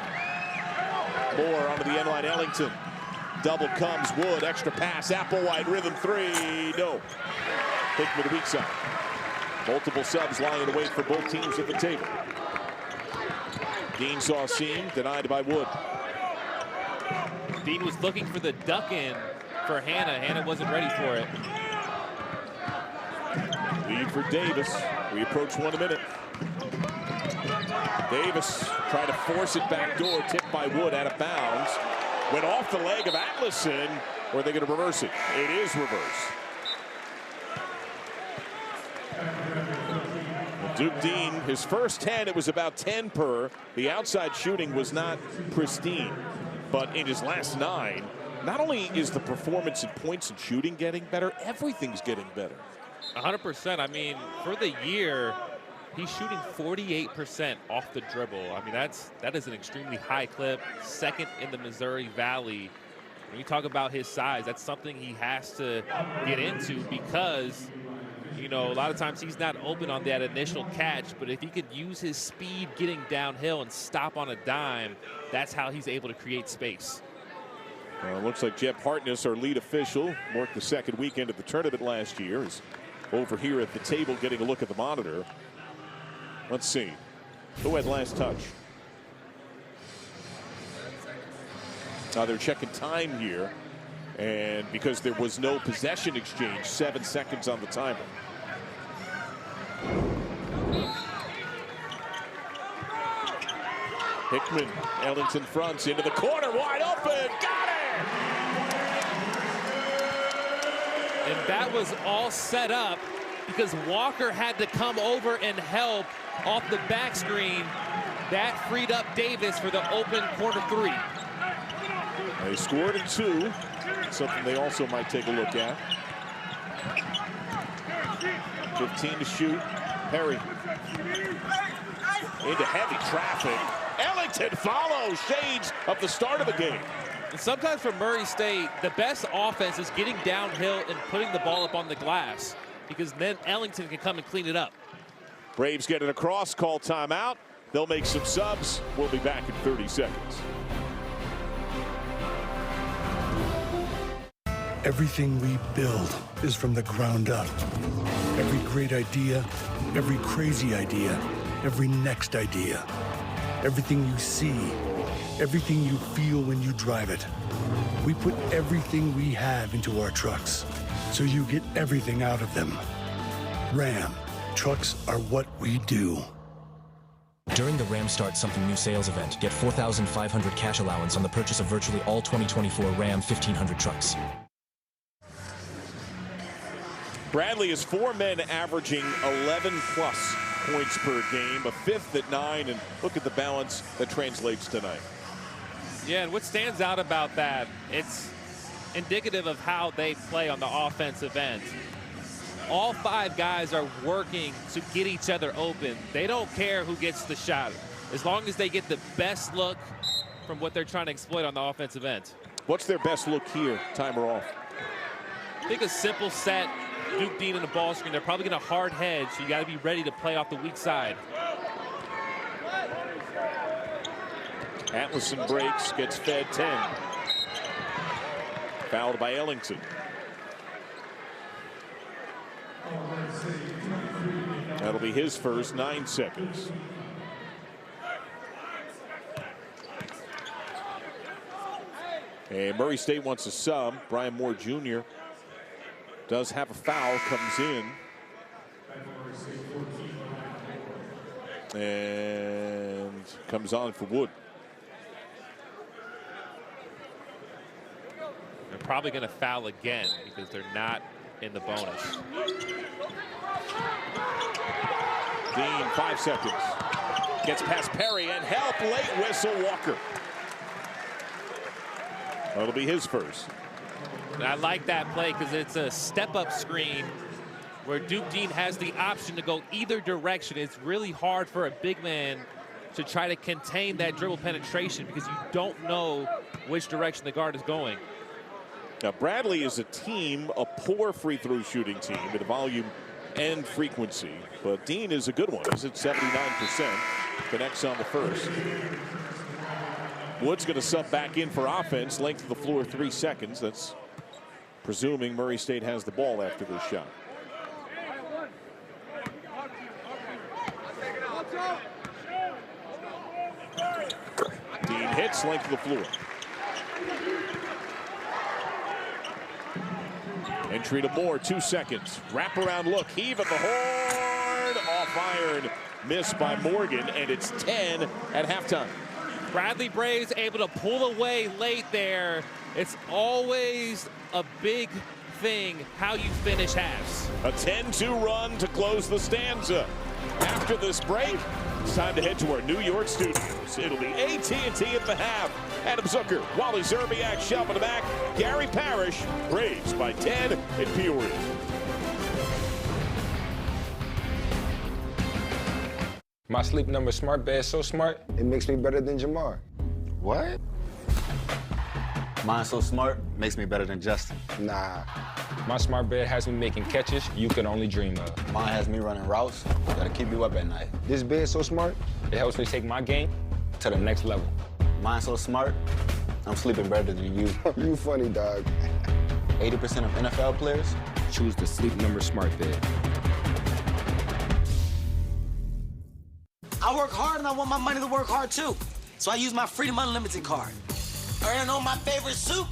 Moore onto the end line, Ellington. Double comes, Wood, extra pass, Applewhite, rhythm 3, no. Hickman weak side. Multiple subs lying in wait for both teams at the table. Dean saw a seam, denied by Wood. Dean was looking for the duck in for Hannah. Hannah wasn't ready for it. Lead for Davis. We approach 1 minute. Davis tried to force it back door, tipped by Wood out of bounds. Went off the leg of Atlason, or are they going to reverse it? It is reverse. Duke Dean, his first 10, it was about 10 per. The outside shooting was not pristine, but in his last 9, not only is the performance in points and shooting getting better, everything's getting better. 100%. I mean, for the year, he's shooting 48% off the dribble. I mean, that is an extremely high clip. Second in the Missouri Valley. When you talk about his size, that's something he has to get into because, you know, a lot of times he's not open on that initial catch, but if he could use his speed getting downhill and stop on a dime, that's how he's able to create space. Looks like Jeff Hartness, our lead official, worked the second weekend of the tournament last year, is over here at the table getting a look at the monitor. Let's see. Who had last touch? They're checking time here. And because there was no possession exchange, 7 seconds on the timer. Hickman, Ellington fronts into the corner, wide open, got it! And that was all set up because Walker had to come over and help off the back screen. That freed up Davis for the open corner 3. They scored in 2. Something they also might take a look at. 15 to shoot. Perry into heavy traffic. Ellington follows, shades of the start of the game. And sometimes for Murray State, the best offense is getting downhill and putting the ball up on the glass, because then Ellington can come and clean it up. Braves get it across, call timeout. They'll make some subs. We'll be back in 30 seconds. Everything we build is from the ground up. Every great idea, every crazy idea, every next idea. Everything you see, everything you feel when you drive it. We put everything we have into our trucks, so you get everything out of them. Ram, trucks are what we do. During the Ram Start Something New sales event, get $4,500 cash allowance on the purchase of virtually all 2024 Ram 1500 trucks. Bradley is 4 men averaging 11+ points per game, a fifth at 9, and look at the balance that translates tonight. Yeah, and what stands out about that, it's indicative of how they play on the offensive end. All 5 guys are working to get each other open. They don't care who gets the shot, as long as they get the best look from what they're trying to exploit on the offensive end. What's their best look here, timer off? I think a simple set, Duke Dean in the ball screen. They're probably going to hard hedge, so you got to be ready to play off the weak side. Atlason breaks, gets fed 10. Fouled by Ellington. That'll be his first, 9 seconds. And Murray State wants a sub. Brian Moore Jr. does have a foul, comes in. And comes on for Wood. They're probably going to foul again because they're not in the bonus. Dean, 5 seconds. Gets past Perry and help, late whistle, Walker. That'll be his first. And I like that play because it's a step-up screen where Duke Dean has the option to go either direction. It's really hard for a big man to try to contain that dribble penetration because you don't know which direction the guard is going. Now, Bradley is a team, a poor free throw shooting team in volume and frequency, but Dean is a good one. He's at 79%. Connects on the first. Wood's going to sub back in for offense. Length of the floor, 3 seconds. That's presuming Murray State has the ball after this shot. Dean hits, length of the floor. Entry to Moore, 2 seconds. Wraparound look, heave at the horn, off iron. Missed by Morgan, and it's 10 at halftime. Bradley Braves able to pull away late there. It's always a big thing how you finish halves. A 10-2 run to close the stanza. After this break, it's time to head to our New York studios. It'll be AT&T at the half. Adam Zucker, Wally Zerbiak, Shelf in the back, Gary Parrish, Braves by 10 in Peoria. My Sleep Number smart bed is so smart, it makes me better than Jamar. What? Mine's so smart, makes me better than Justin. Nah. My smart bed has me making catches you could only dream of. Mine has me running routes that'll keep you up at night. This bed is so smart, it helps me take my game to the next level. Mine's so smart, I'm sleeping better than you. You funny, dog. 80% of NFL players choose the Sleep Number Smart Bed. I work hard and I want my money to work hard too. So I use my Freedom Unlimited card. Earning on my favorite soup.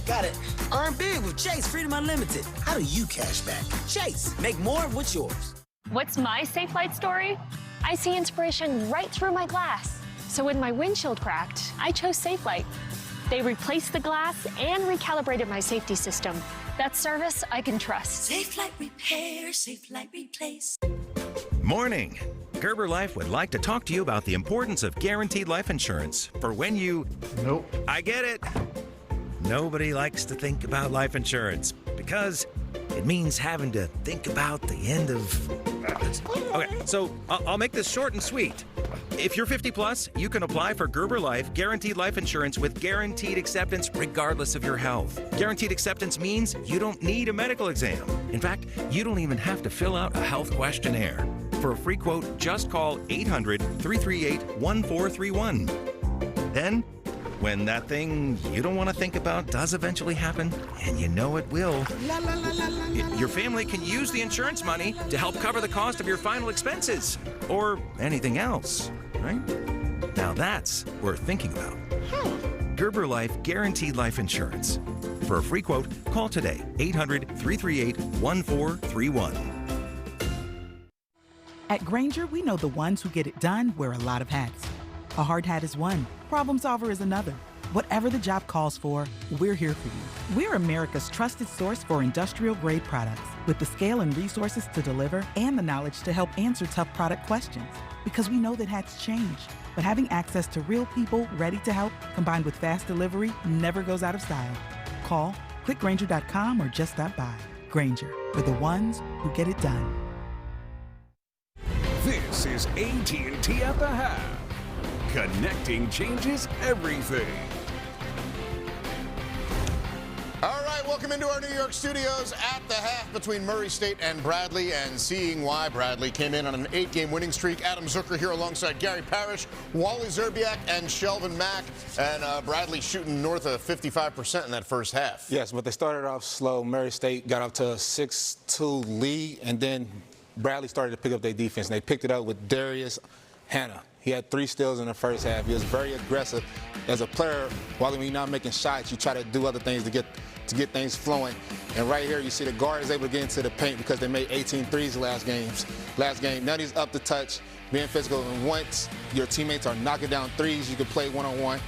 Got it. Earn big with Chase Freedom Unlimited. How do you cash back? Chase, make more of what's yours. What's my Safe Light story? I see inspiration right through my glass. So when my windshield cracked, I chose Safe Light. They replaced the glass and recalibrated my safety system. That's service I can trust. Safe Light Repair, Safe Light Replace. Morning. Gerber Life would like to talk to you about the importance of guaranteed life insurance for when you... Nope. I get it. Nobody likes to think about life insurance because it means having to think about the end of... Okay, so I'll make this short and sweet. If you're 50 plus, you can apply for Gerber Life Guaranteed Life Insurance with guaranteed acceptance regardless of your health. Guaranteed acceptance means you don't need a medical exam. In fact, you don't even have to fill out a health questionnaire. For a free quote, just call 800-338-1431. Then, when that thing you don't want to think about does eventually happen, and you know it will, your family can use the insurance money to help cover the cost of your final expenses, or anything else, right? Now that's worth thinking about. Gerber Life Guaranteed Life Insurance. For a free quote, call today, 800-338-1431. At Grainger, we know the ones who get it done wear a lot of hats. A hard hat is one, problem solver is another. Whatever the job calls for, we're here for you. We're America's trusted source for industrial-grade products with the scale and resources to deliver and the knowledge to help answer tough product questions. Because we know that hats change, but having access to real people ready to help combined with fast delivery never goes out of style. Call, clickgrainger.com or just stop by. Grainger, for the ones who get it done. This is AT&T at the half. Connecting changes everything. All right, welcome into our New York studios at the half between Murray State and Bradley, and seeing why Bradley came in on an 8-game winning streak. Adam Zucker here alongside Gary Parrish, Wally Zerbiak, and Shelvin Mack. And Bradley shooting north of 55% in that first half. Yes, but they started off slow. Murray State got up to a 6-2 lead, and then Bradley started to pick up their defense, and they picked it up with Darius Hannah. He had 3 steals in the first half. He was very aggressive. As a player, while you're not making shots, you try to do other things to get things flowing. And right here, you see the guard is able to get into the paint because they made 18 threes last game. Now he's up to touch, being physical. And once your teammates are knocking down threes, you can play one-on-one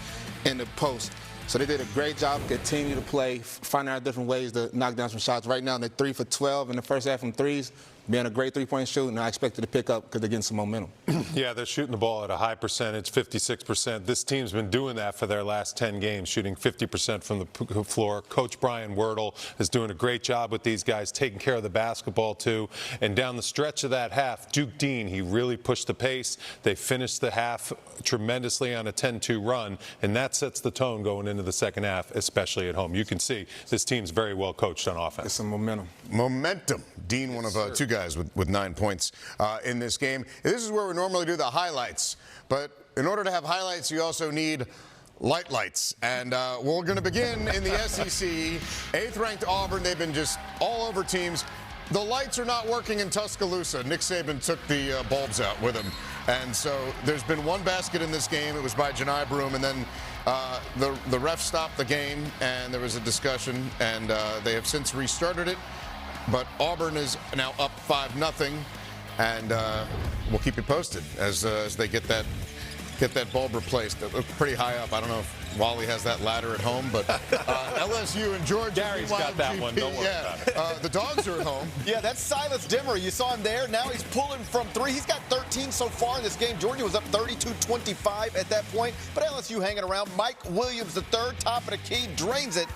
in the post. So they did a great job, continue to play, finding out different ways to knock down some shots. Right now, they're 3 for 12 in the first half from threes. Being a great three-point shooter, and I expect it to pick up because they're getting some momentum. Yeah, they're shooting the ball at a high percentage, 56%. This team's been doing that for their last 10 games, shooting 50% from the floor. Coach Brian Werdle is doing a great job with these guys, taking care of the basketball, too. And down the stretch of that half, Duke Dean, he really pushed the pace. They finished the half tremendously on a 10-2 run, and that sets the tone going into the second half, especially at home. You can see this team's very well coached on offense. It's some momentum. Momentum. Dean, one of 2 guys with 9 points in this game. This is where we normally do the highlights, but in order to have highlights, you also need lights. And we're going to begin in the SEC. 8th-ranked Auburn. They've been just all over teams. The lights are not working in Tuscaloosa. Nick Saban took the bulbs out with him. And so there's been 1 basket in this game. It was by Janai Broom, and then the ref stopped the game, and there was a discussion, and they have since restarted it. But Auburn is now up 5-0, and we'll keep you posted as they get that bulb replaced. It looked pretty high up. I don't know if Wally has that ladder at home, but LSU and Georgia. Gary's got that one. Don't worry about it. The dogs are at home. Yeah, that's Silas Dimmer. You saw him there. Now he's pulling from 3. He's got 13 so far in this game. Georgia was up 32-25 at that point, but LSU hanging around. Mike Williams, the third, top of the key, drains it.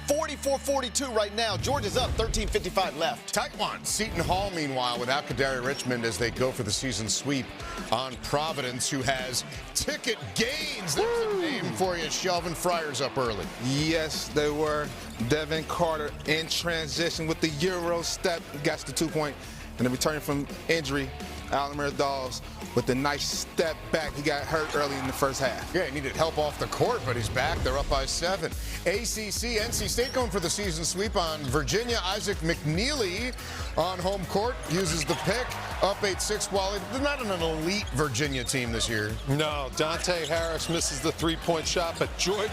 44-42 right now. Georgia's up, 13:55 left. Tight one. Seton Hall, meanwhile, without Kadari Richmond as they go for the season sweep on Providence, who has ticket gains. There's a name for you. Shelvin. Friars up early. Yes, they were. Devin Carter in transition with the Euro step. Gets the 2-point. And then returning from injury, Alamir Dawes with the nice step back. He got hurt early in the first half. Yeah, he needed help off the court, but he's back. They're up by 7. ACC, NC State going for the season sweep on Virginia. Isaac McNeely on home court uses the pick. Up 8-6. Wally, they're not an elite Virginia team this year. No, Dante Harris misses the three-point shot, but Jordan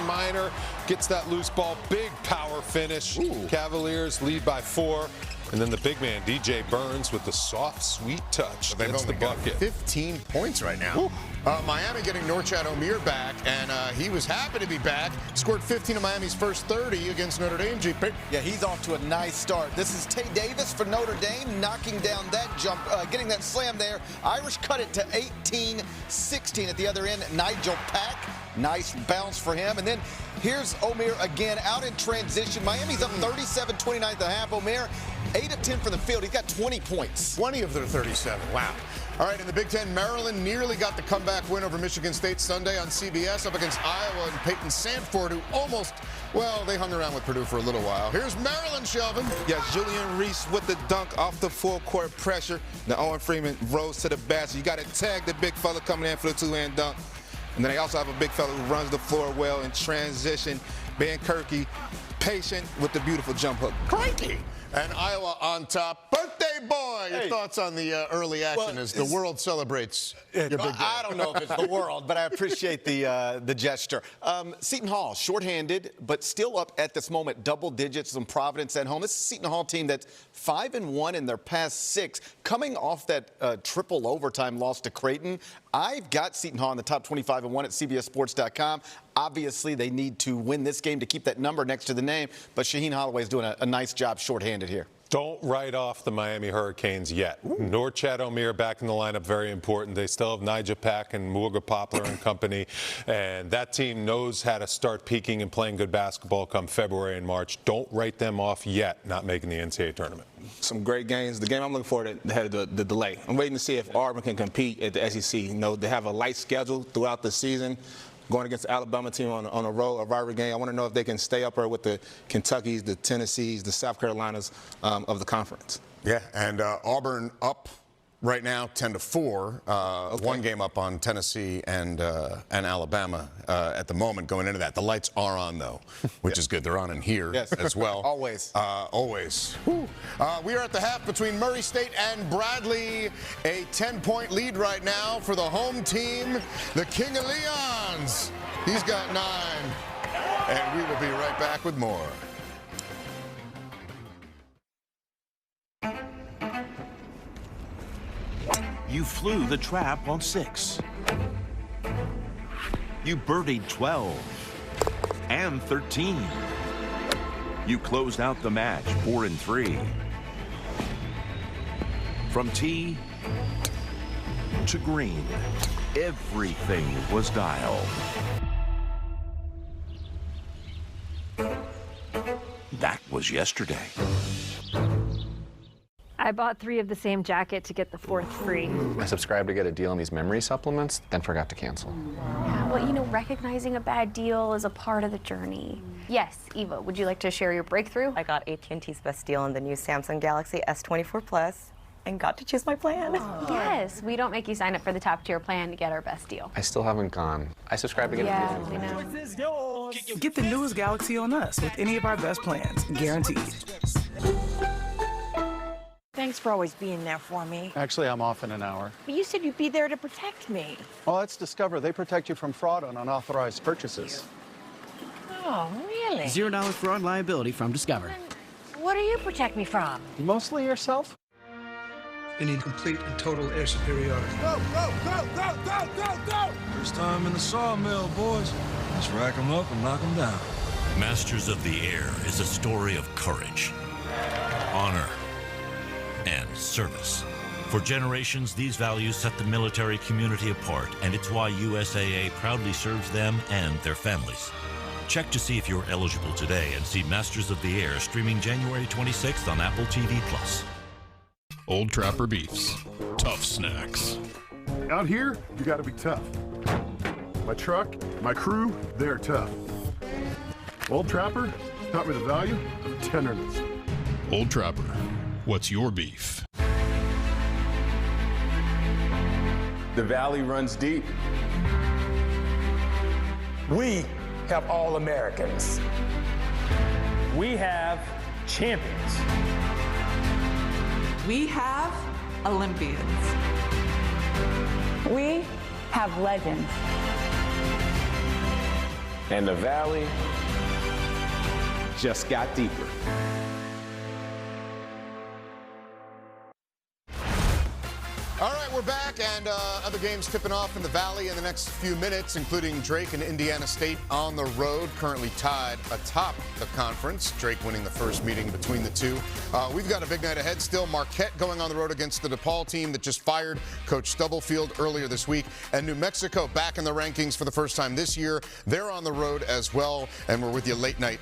Minor gets that loose ball. Big power finish. Ooh. Cavaliers lead by 4. And then the big man, DJ Burns, with the soft, sweet touch. They've only got 15 points right now. Miami getting Norchad Omier back, and he was happy to be back. Scored 15 of Miami's first 30 against Notre Dame. GP. Yeah, he's off to a nice start. This is Tay Davis for Notre Dame, knocking down that jump, getting that slam there. Irish cut it to 18-16 at the other end. Nigel Pack, nice bounce for him. And then here's Omier again out in transition. Miami's up 37-29 at the half. Omier, 8 of 10 from the field. He's got 20 points. 20 of their 37. Wow. All right, in the Big Ten, Maryland nearly got the comeback win over Michigan State Sunday on CBS up against Iowa and Peyton Sandford, who almost, well, they hung around with Purdue for a little while. Here's Maryland, Shelvin. Yeah, Julian Reese with the dunk off the full court pressure. Now Owen Freeman rose to the basket. You got to tag the big fella coming in for the two-hand dunk. And then they also have a big fella who runs the floor well in transition. Ben Kirky, patient with the beautiful jump hook. Crikey. And Iowa on top. Birthday boy! Your thoughts on the early action as the world celebrates your big day? I don't know if it's the world, but I appreciate the gesture. Seton Hall, shorthanded, but still up at this moment, double digits in Providence at home. This is a Seton Hall team that's 5-1 in their past 6, coming off that triple overtime loss to Creighton. I've got Seton Hall in the top 25-1 at CBSSports.com. Obviously, they need to win this game to keep that number next to the name, but Shaheen Holloway is doing a nice job shorthanded here. Don't write off the Miami Hurricanes yet. Norchad Omier back in the lineup, very important. They still have Nigel Pack and Muaga Poplar and company, and that team knows how to start peaking and playing good basketball come February and March. Don't write them off yet, not making the NCAA tournament. Some great games. The game I'm looking forward to had the delay. I'm waiting to see if Auburn can compete at the SEC. You know, they have a light schedule throughout the season. Going against the Alabama team on a road, a rivalry game. I want to know if they can stay up there with the Kentuckys, the Tennessees, the South Carolinas of the conference. Yeah, and Auburn up right now 10-4. Okay. One game up on Tennessee and Alabama at the moment going into that. The lights are on, though, which is good. They're on in here as well. Always. Always. We are at the half between Murray State and Bradley. A 10-point lead right now for the home team, the King of Leons. He's got 9. And we will be right back with more. You flew the trap on 6. You birdied 12 and 13. You closed out the match 4-3. From tee to green, everything was dialed. That was yesterday. I bought 3 of the same jacket to get the 4th free. I subscribed to get a deal on these memory supplements, then forgot to cancel. Yeah, well, you know, recognizing a bad deal is a part of the journey. Yes, Eva, would you like to share your breakthrough? I got AT&T's best deal on the new Samsung Galaxy S24 Plus and got to choose my plan. Yes, we don't make you sign up for the top tier plan to get our best deal. I still haven't gone. I subscribed to get a deal. We know. Get the newest Galaxy on us with any of our best plans, guaranteed. Thanks for always being there for me. Actually, I'm off in an hour. But you said you'd be there to protect me. Well, that's Discover. They protect you from fraud on unauthorized purchases. Oh, really? $0 fraud liability from Discover. Then what do you protect me from? Mostly yourself. We need complete and total air superiority. Go, go, go, go, go, go, go! First time in the sawmill, boys. Let's rack them up and knock them down. Masters of the Air is a story of courage, honor, and service. For generations, these values set the military community apart, and it's why USAA proudly serves them and their families. Check to see if you're eligible today and see Masters of the Air streaming January 26th on Apple TV+. Old Trapper Beefs. Tough snacks. Out here, you gotta be tough. My truck, my crew, they're tough. Old Trapper taught me the value of tenderness. Old Trapper. What's your beef? The Valley runs deep. We have all Americans. We have champions. We have Olympians. We have legends. And the Valley just got deeper. All right, we're back, and other games tipping off in the Valley in the next few minutes, including Drake and Indiana State on the road, currently tied atop the conference. Drake winning the first meeting between the two. We've got a big night ahead still. Marquette going on the road against the DePaul team that just fired Coach Stubblefield earlier this week. And New Mexico back in the rankings for the first time this year. They're on the road as well, and we're with you late night,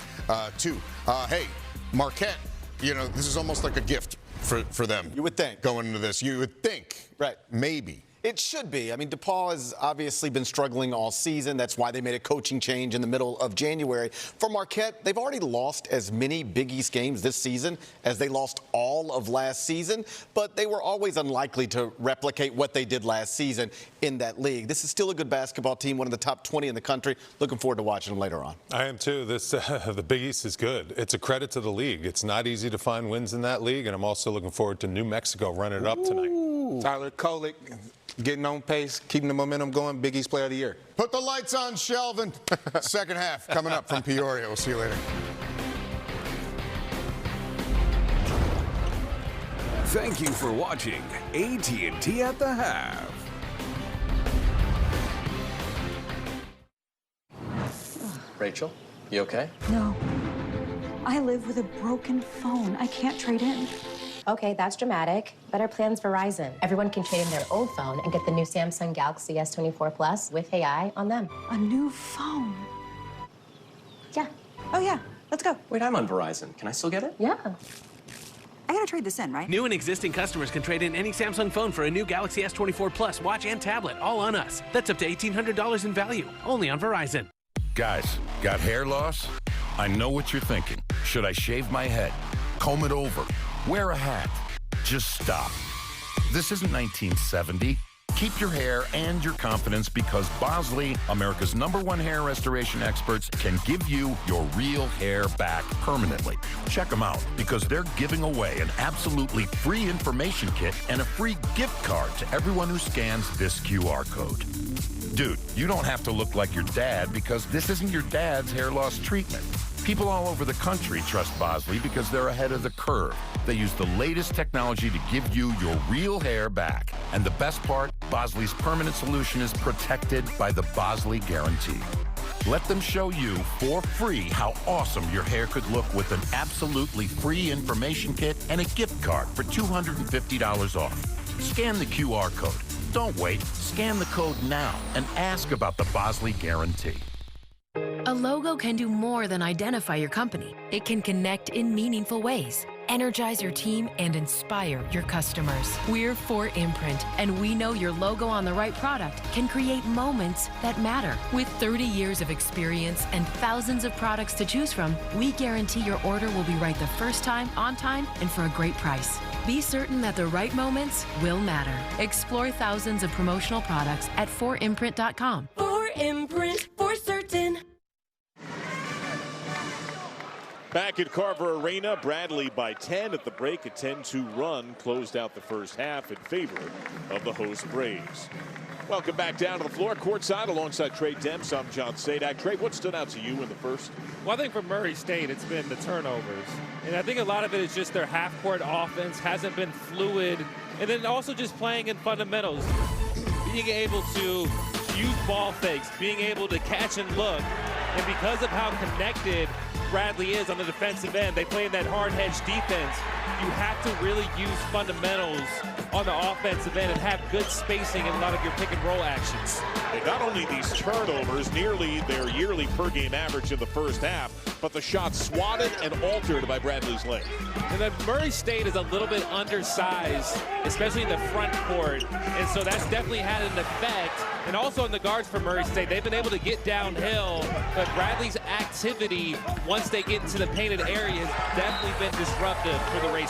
too. Hey, Marquette, you know, this is almost like a gift for them. You would think. Going into this. You would think. Right. Maybe. It should be. I mean, DePaul has obviously been struggling all season. That's why they made a coaching change in the middle of January. For Marquette, they've already lost as many Big East games this season as they lost all of last season, but they were always unlikely to replicate what they did last season in that league. This is still a good basketball team, one of the top 20 in the country. Looking forward to watching them later on. I am too. This the Big East is good. It's a credit to the league. It's not easy to find wins in that league, and I'm also looking forward to New Mexico running it up tonight. Tyler Kolek getting on pace, keeping the momentum going. Big East Player of the Year. Put the lights on, Shelvin. Second half coming up from Peoria. We'll see you later. Thank you for watching AT&T at the Half. Rachel, you okay? No. I live with a broken phone. I can't trade in. Okay, that's dramatic. Better plan's Verizon. Everyone can trade in their old phone and get the new Samsung Galaxy S24 Plus with AI on them. A new phone? Yeah. Oh, yeah. Let's go. Wait, I'm on Verizon. Can I still get it? Yeah. I gotta trade this in, right? New and existing customers can trade in any Samsung phone for a new Galaxy S24 Plus watch and tablet, all on us. That's up to $1,800 in value, only on Verizon. Guys, got hair loss? I know what you're thinking. Should I shave my head? Comb it over? Wear a hat? Just stop. This isn't 1970. Keep your hair and your confidence because Bosley, America's #1 hair restoration experts, can give you your real hair back permanently. Check them out because they're giving away an absolutely free information kit and a free gift card to everyone who scans this QR code. Dude, you don't have to look like your dad because this isn't your dad's hair loss treatment. People all over the country trust Bosley because they're ahead of the curve. They use the latest technology to give you your real hair back. And the best part, Bosley's permanent solution is protected by the Bosley Guarantee. Let them show you for free how awesome your hair could look with an absolutely free information kit and a gift card for $250 off. Scan the QR code. Don't wait. Scan the code now and ask about the Bosley Guarantee. A logo can do more than identify your company. It can connect in meaningful ways, energize your team, and inspire your customers. We're 4imprint, and we know your logo on the right product can create moments that matter. With 30 years of experience and thousands of products to choose from, we guarantee your order will be right the first time, on time, and for a great price. Be certain that the right moments will matter. Explore thousands of promotional products at 4imprint.com. 4imprint, for certain. Back at Carver Arena, Bradley by 10 at the break. A 10-2 run closed out the first half in favor of the host Braves. Welcome back down to the floor, courtside alongside Trey Demps. I'm John Sadak. Trey, what stood out to you in the first? Well, I think for Murray State, it's been the turnovers. And I think a lot of it is just their half-court offense hasn't been fluid. And then also just playing in fundamentals. Being able to use ball fakes, being able to catch and look. And because of how connected Bradley is on the defensive end, they play in that hard-hedge defense. You have to really use fundamentals on the offensive end and have good spacing in a lot of your pick-and-roll actions. And not only these turnovers, nearly their yearly per-game average in the first half, but the shots swatted and altered by Bradley's leg. And then Murray State is a little bit undersized, especially in the front court, and so that's definitely had an effect. And also in the guards for Murray State, they've been able to get downhill, but Bradley's activity, once they get into the painted area, has definitely been disruptive for the Racers.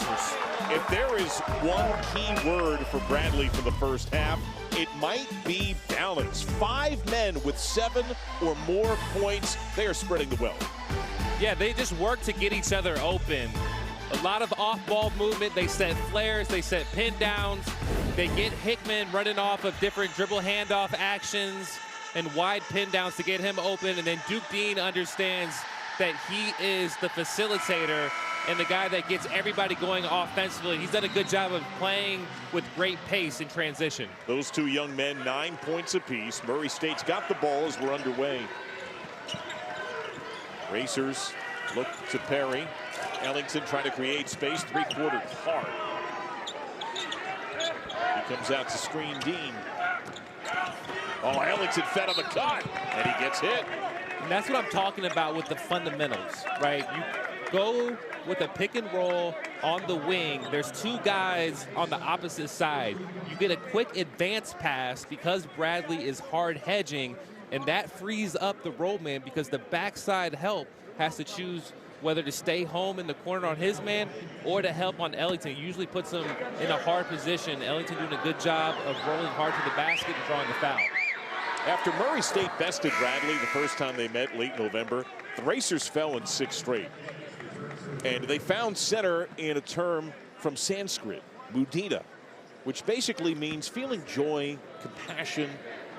If there is one key word for Bradley for the first half, it might be balanced. 5 men with 7 or more points. They are spreading the wealth. Yeah, they just work to get each other open. A lot of off-ball movement. They set flares, they set pin downs. They get Hickman running off of different dribble handoff actions and wide pin downs to get him open. And then Duke Dean understands that he is the facilitator and the guy that gets everybody going offensively. He's done a good job of playing with great pace in transition. Those 2 young men, 9 points apiece. Murray State's got the ball as we're underway. Racers look to Perry. Ellington trying to create space, 3-quarter hard. He comes out to screen Dean. Oh, Ellington fed on the cut, and he gets hit. And that's what I'm talking about with the fundamentals, right? You go with a pick and roll on the wing. There's 2 guys on the opposite side. You get a quick advance pass because Bradley is hard hedging, and that frees up the roll man because the backside help has to choose whether to stay home in the corner on his man or to help on Ellington. Usually puts him in a hard position. Ellington doing a good job of rolling hard to the basket and drawing the foul. After Murray State bested Bradley the first time they met late November, the Racers fell in 6 straight. And they found center in a term from Sanskrit, mudita, which basically means feeling joy, compassion,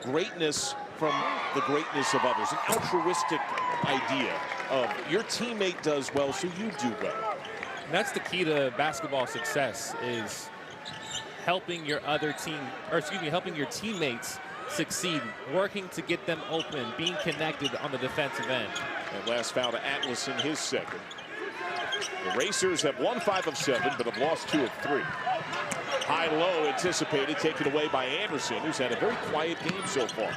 greatness from the greatness of others. An altruistic idea of your teammate does well, so you do well. And that's the key to basketball success, is helping your other team, or excuse me, helping your teammates succeed, working to get them open, being connected on the defensive end. And last foul to Atlas in his second. The Racers have won 5 of 7, but have lost 2 of 3. High-low anticipated, taken away by Anderson, who's had a very quiet game so far.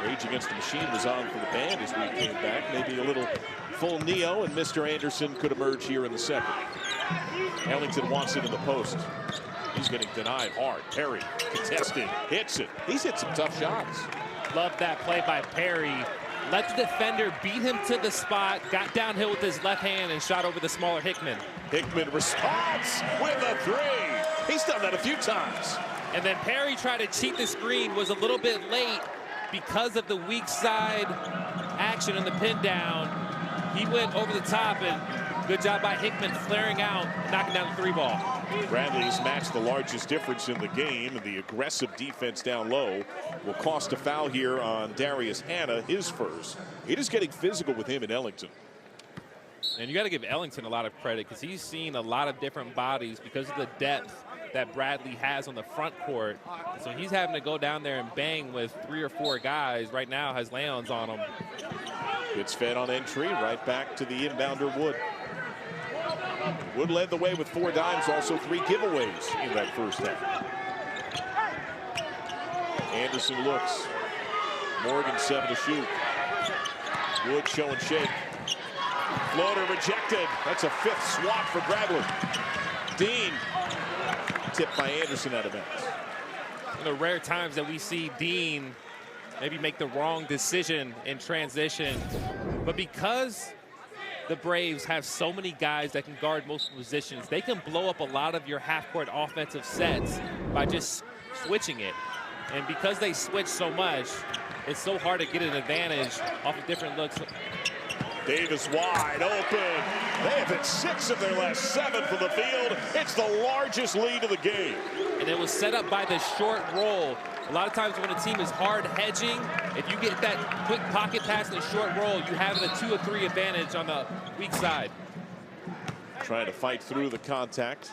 Rage Against the Machine was on for the band as we came back. Maybe a little full Neo, and Mr. Anderson could emerge here in the second. Ellington wants it in the post. He's getting denied hard. Perry contested, hits it. He's hit some tough shots. Love that play by Perry. Let the defender beat him to the spot, got downhill with his left hand and shot over the smaller Hickman. Hickman responds with a 3. He's done that a few times. And then Perry tried to cheat the screen, was a little bit late because of the weak side action in the pin down. He went over the top, and good job by Hickman flaring out, knocking down the 3 ball. Bradley has matched the largest difference in the game, and the aggressive defense down low will cost a foul here on Darius Hannah, his first. It is getting physical with him in Ellington. And you got to give Ellington a lot of credit because he's seen a lot of different bodies because of the depth that Bradley has on the front court. So he's having to go down there and bang with 3 or 4 guys. Right now has Leons on him. Gets fed on entry, right back to the inbounder Wood. Wood led the way with 4 dimes, also 3 giveaways in that first half. Anderson looks. Morgan 7 to shoot. Wood show and shake. Floater rejected. That's a 5th swat for Bradley. Dean tipped by Anderson out of bounds. In the rare times that we see Dean maybe make the wrong decision in transition, but because the Braves have so many guys that can guard multiple positions, they can blow up a lot of your half-court offensive sets by just switching it. And because they switch so much, it's so hard to get an advantage off of different looks. Davis wide open. They have hit 6 of their last 7 from the field. It's the largest lead of the game. And it was set up by the short roll. A lot of times when a team is hard hedging, if you get that quick pocket pass and a short roll, you have a 2 or 3 advantage on the weak side. Trying to fight through the contact.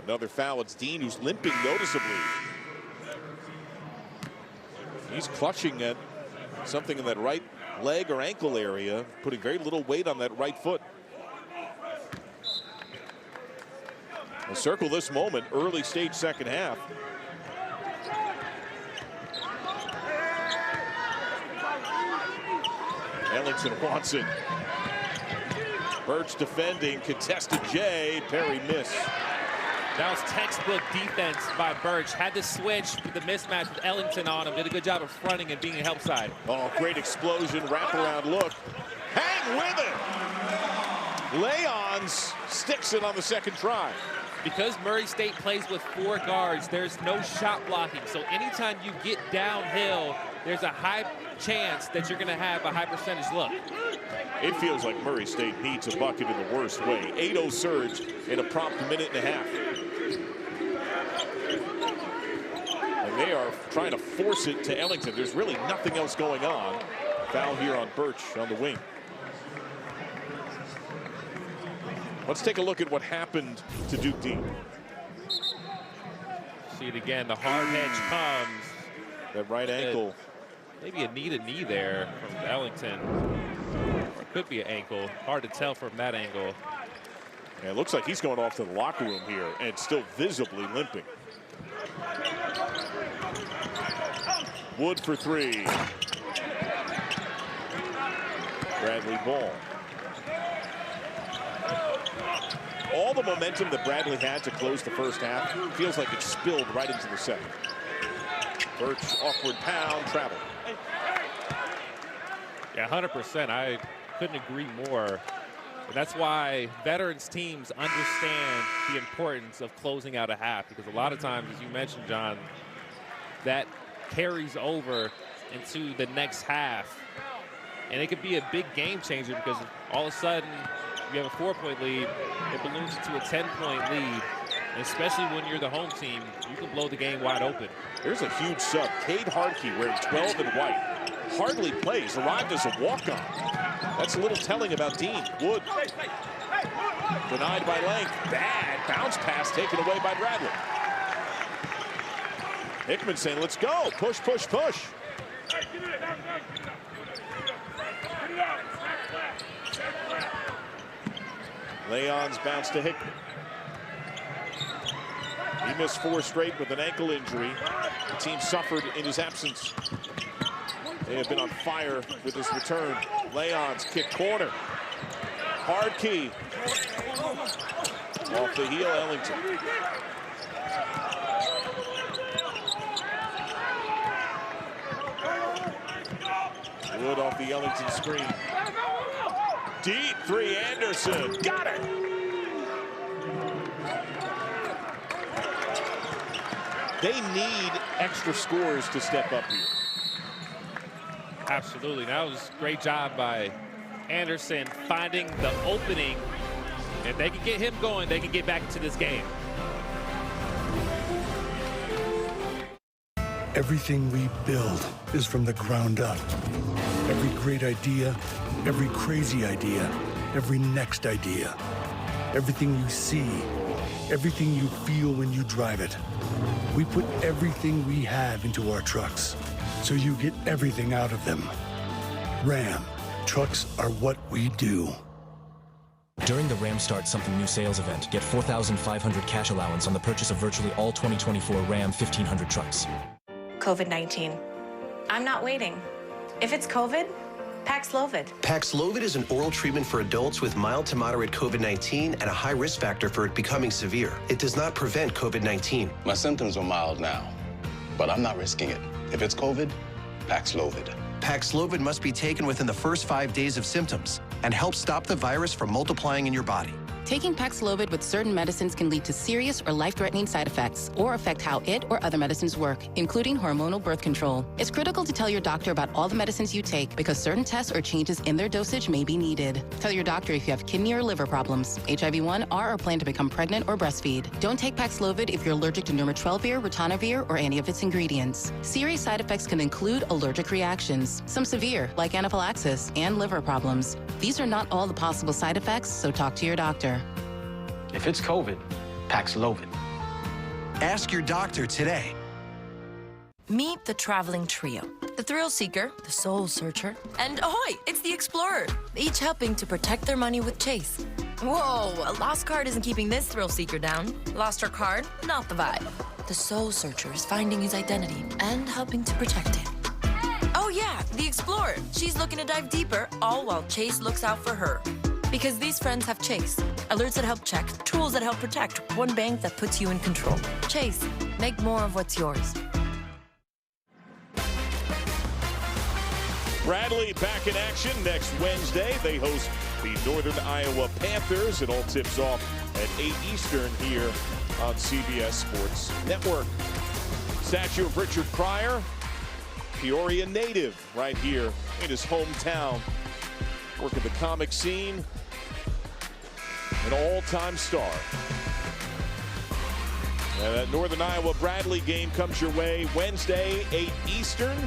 Another foul. It's Dean who's limping noticeably. He's clutching at something in that right leg or ankle area, putting very little weight on that right foot. We'll circle this moment, early stage second half. Ellington wants it. Birch defending, contested Jay, Perry miss. That was textbook defense by Birch. Had to switch with the mismatch with Ellington on him. Did a good job of fronting and being a help side. Oh, great explosion, wraparound look. Hang with it! Leons sticks it on the second try. because Murray State plays with 4 guards, there's no shot blocking. So anytime you get downhill, there's a high chance that you're going to have a high percentage look. It feels like Murray State needs a bucket in the worst way. 8-0 surge in a prompt minute and a half. And they are trying to force it to Ellington. There's really nothing else going on. Foul here on Birch on the wing. Let's take a look at what happened to Duke Dean. See it again. The hard hedge comes. That right ankle. Maybe a knee there from Ellington. Or it could be an ankle. Hard to tell from that angle. Yeah, it looks like he's going off to the locker room here and still visibly limping. Wood for 3. Bradley Ball. All the momentum that Bradley had to close the first half feels like it spilled right into the second. Birch, awkward pound, travel. Yeah, 100%. I couldn't agree more. And that's why veterans teams understand the importance of closing out a half, because a lot of times, as you mentioned, John, that carries over into the next half. And it could be a big game changer, because all of a sudden you have a 4-point lead, it balloons into a 10-point lead. And especially when you're the home team, you can blow the game wide open. There's a huge sub. Cade Hartke wearing 12 and white. Hardly plays, arrived as a walk-on. That's a little telling about Dean. Wood. Denied by length. Bad bounce pass taken away by Bradley. Hickman saying, let's go. Push, push, push. Leon's bounce to Hickman. He missed 4 straight with an ankle injury. The team suffered in his absence. They have been on fire with his return. Leon's kick corner. Hartke. Off the heel, Ellington. Wood off the Ellington screen. Deep 3, Anderson. Got it! They need extra scores to step up here. Absolutely. That was a great job by Anderson finding the opening. If they can get him going, they can get back into this game. Everything we build is from the ground up. Every great idea, every crazy idea, every next idea. Everything you see, everything you feel when you drive it. We put everything we have into our trucks, so you get everything out of them. Ram, trucks are what we do. During the Ram Start Something New sales event, get $4,500 cash allowance on the purchase of virtually all 2024 Ram 1500 trucks. COVID-19. I'm not waiting. If it's COVID, Paxlovid. Paxlovid is an oral treatment for adults with mild to moderate COVID-19 and a high risk factor for it becoming severe. It does not prevent COVID-19. My symptoms are mild now, but I'm not risking it. If it's COVID, Paxlovid. Paxlovid must be taken within the first 5 days of symptoms and help stop the virus from multiplying in your body. Taking Paxlovid with certain medicines can lead to serious or life-threatening side effects or affect how it or other medicines work, including hormonal birth control. It's critical to tell your doctor about all the medicines you take because certain tests or changes in their dosage may be needed. Tell your doctor if you have kidney or liver problems, HIV-1, are or plan to become pregnant or breastfeed. Don't take Paxlovid if you're allergic to nirmatrelvir, ritonavir, or any of its ingredients. Serious side effects can include allergic reactions, some severe, like anaphylaxis, and liver problems. These are not all the possible side effects, so talk to your doctor. If it's COVID, Paxlovid. Ask your doctor today. Meet the traveling trio. The thrill seeker, the soul searcher, and ahoy, it's the explorer. Each helping to protect their money with Chase. Whoa, a lost card isn't keeping this thrill seeker down. Lost her card? Not the vibe. The soul searcher is finding his identity and helping to protect it. Oh yeah, the explorer. She's looking to dive deeper, all while Chase looks out for her. Because these friends have Chase. Alerts that help check, tools that help protect, one bank that puts you in control. Chase, make more of what's yours. Bradley back in action next Wednesday. They host the Northern Iowa Panthers. It all tips off at 8 Eastern here on CBS Sports Network. Statue of Richard Pryor, Peoria native, right here in his hometown. Working the comic scene, an all-time star. And that Northern Iowa Bradley game comes your way Wednesday, 8 Eastern.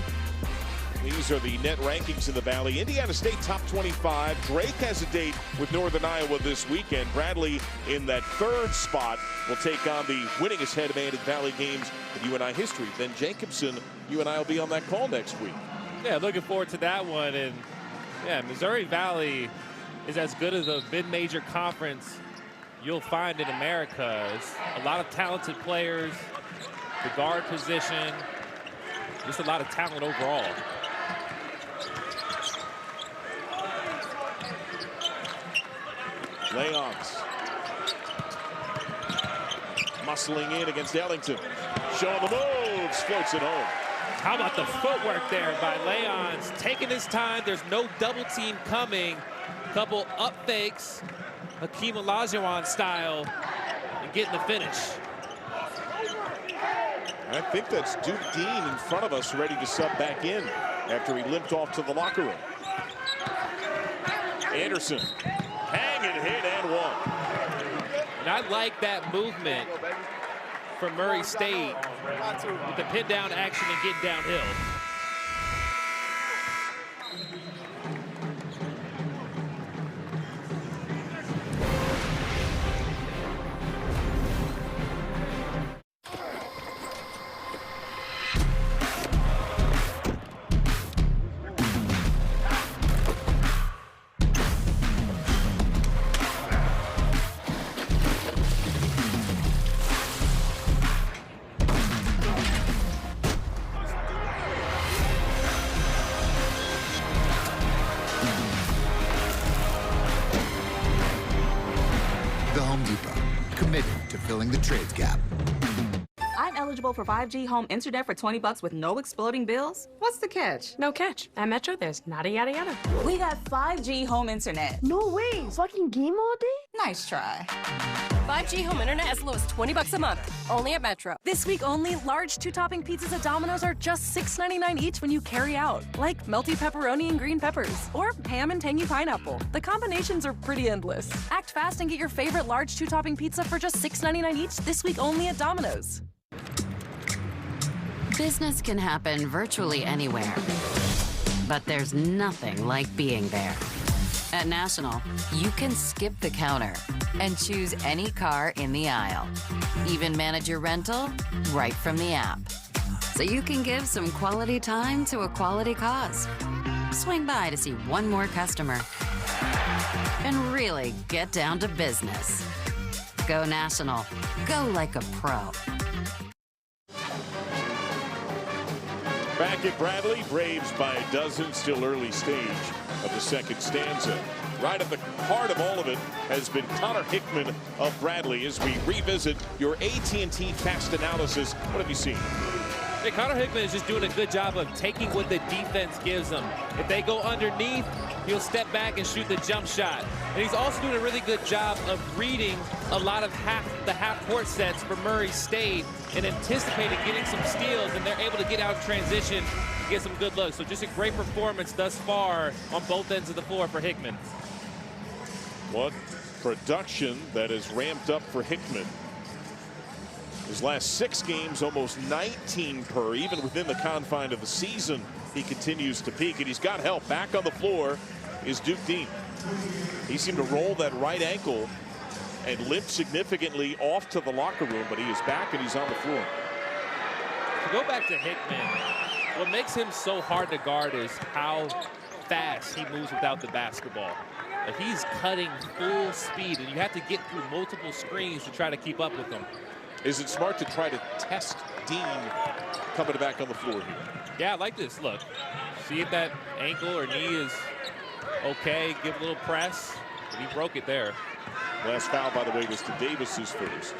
These are the net rankings in the Valley. Indiana State top 25. Drake has a date with Northern Iowa this weekend. Bradley in that third spot will take on the winningest head of Atlantic Valley games in UNI history. Ben Jacobson, UNI will be on that call next week. Yeah, looking forward to that one. And yeah, Missouri Valley is as good as a mid-major conference you'll find in America. It's a lot of talented players, the guard position, just a lot of talent overall. Leons muscling in against Ellington. Showing the moves, floats it home. How about the footwork there by Leons? Taking his time, there's no double team coming. Couple up fakes, Hakeem Olajuwon style, and getting the finish. I think that's Duke Dean in front of us, ready to sub back in after he limped off to the locker room. Anderson, hanging hit and one. And I like that movement from Murray State with the pin down action and getting downhill. Filling the trades gap. I'm eligible for 5G home internet for $20 with no exploding bills? What's the catch? No catch. At Metro, there's nada yada yada. We got 5G home internet. No way. Fucking game all day? Nice try. 5G home internet as low as $20 a month. Only at Metro. This week only, large 2-topping pizzas at Domino's are just $6.99 each when you carry out. Like melty pepperoni and green peppers. Or ham and tangy pineapple. The combinations are pretty endless. Act fast and get your favorite large 2-topping pizza for just $6.99 each this week only at Domino's. Business can happen virtually anywhere. But there's nothing like being there. At National, you can skip the counter and choose any car in the aisle. Even manage your rental right from the app. So you can give some quality time to a quality cause. Swing by to see one more customer. And really get down to business. Go National. Go like a pro. Back at Bradley, Braves by a dozen, still early stage of the second stanza. Right at the heart of all of it has been Connor Hickman of Bradley as we revisit your AT&T fast analysis. What have you seen? Hey, Connor Hickman is just doing a good job of taking what the defense gives him. If they go underneath, he'll step back and shoot the jump shot. And he's also doing a really good job of reading a lot of the half-court sets for Murray State and anticipating getting some steals, and they're able to get out in transition and get some good looks. So just a great performance thus far on both ends of the floor for Hickman. What production that has ramped up for Hickman. His last 6 games, almost 19 per, even within the confine of the season. He continues to peak, and he's got help. Back on the floor is Duke Dean. He seemed to roll that right ankle and limp significantly off to the locker room, but he is back and he's on the floor. To go back to Hickman, what makes him so hard to guard is how fast he moves without the basketball. Like, he's cutting full speed, and you have to get through multiple screens to try to keep up with him. Is it smart to try to test Dean coming back on the floor here? Yeah, I like this. Look, see if that ankle or knee is okay. Give a little press. But he broke it there. Last foul, by the way, was to Davis's first.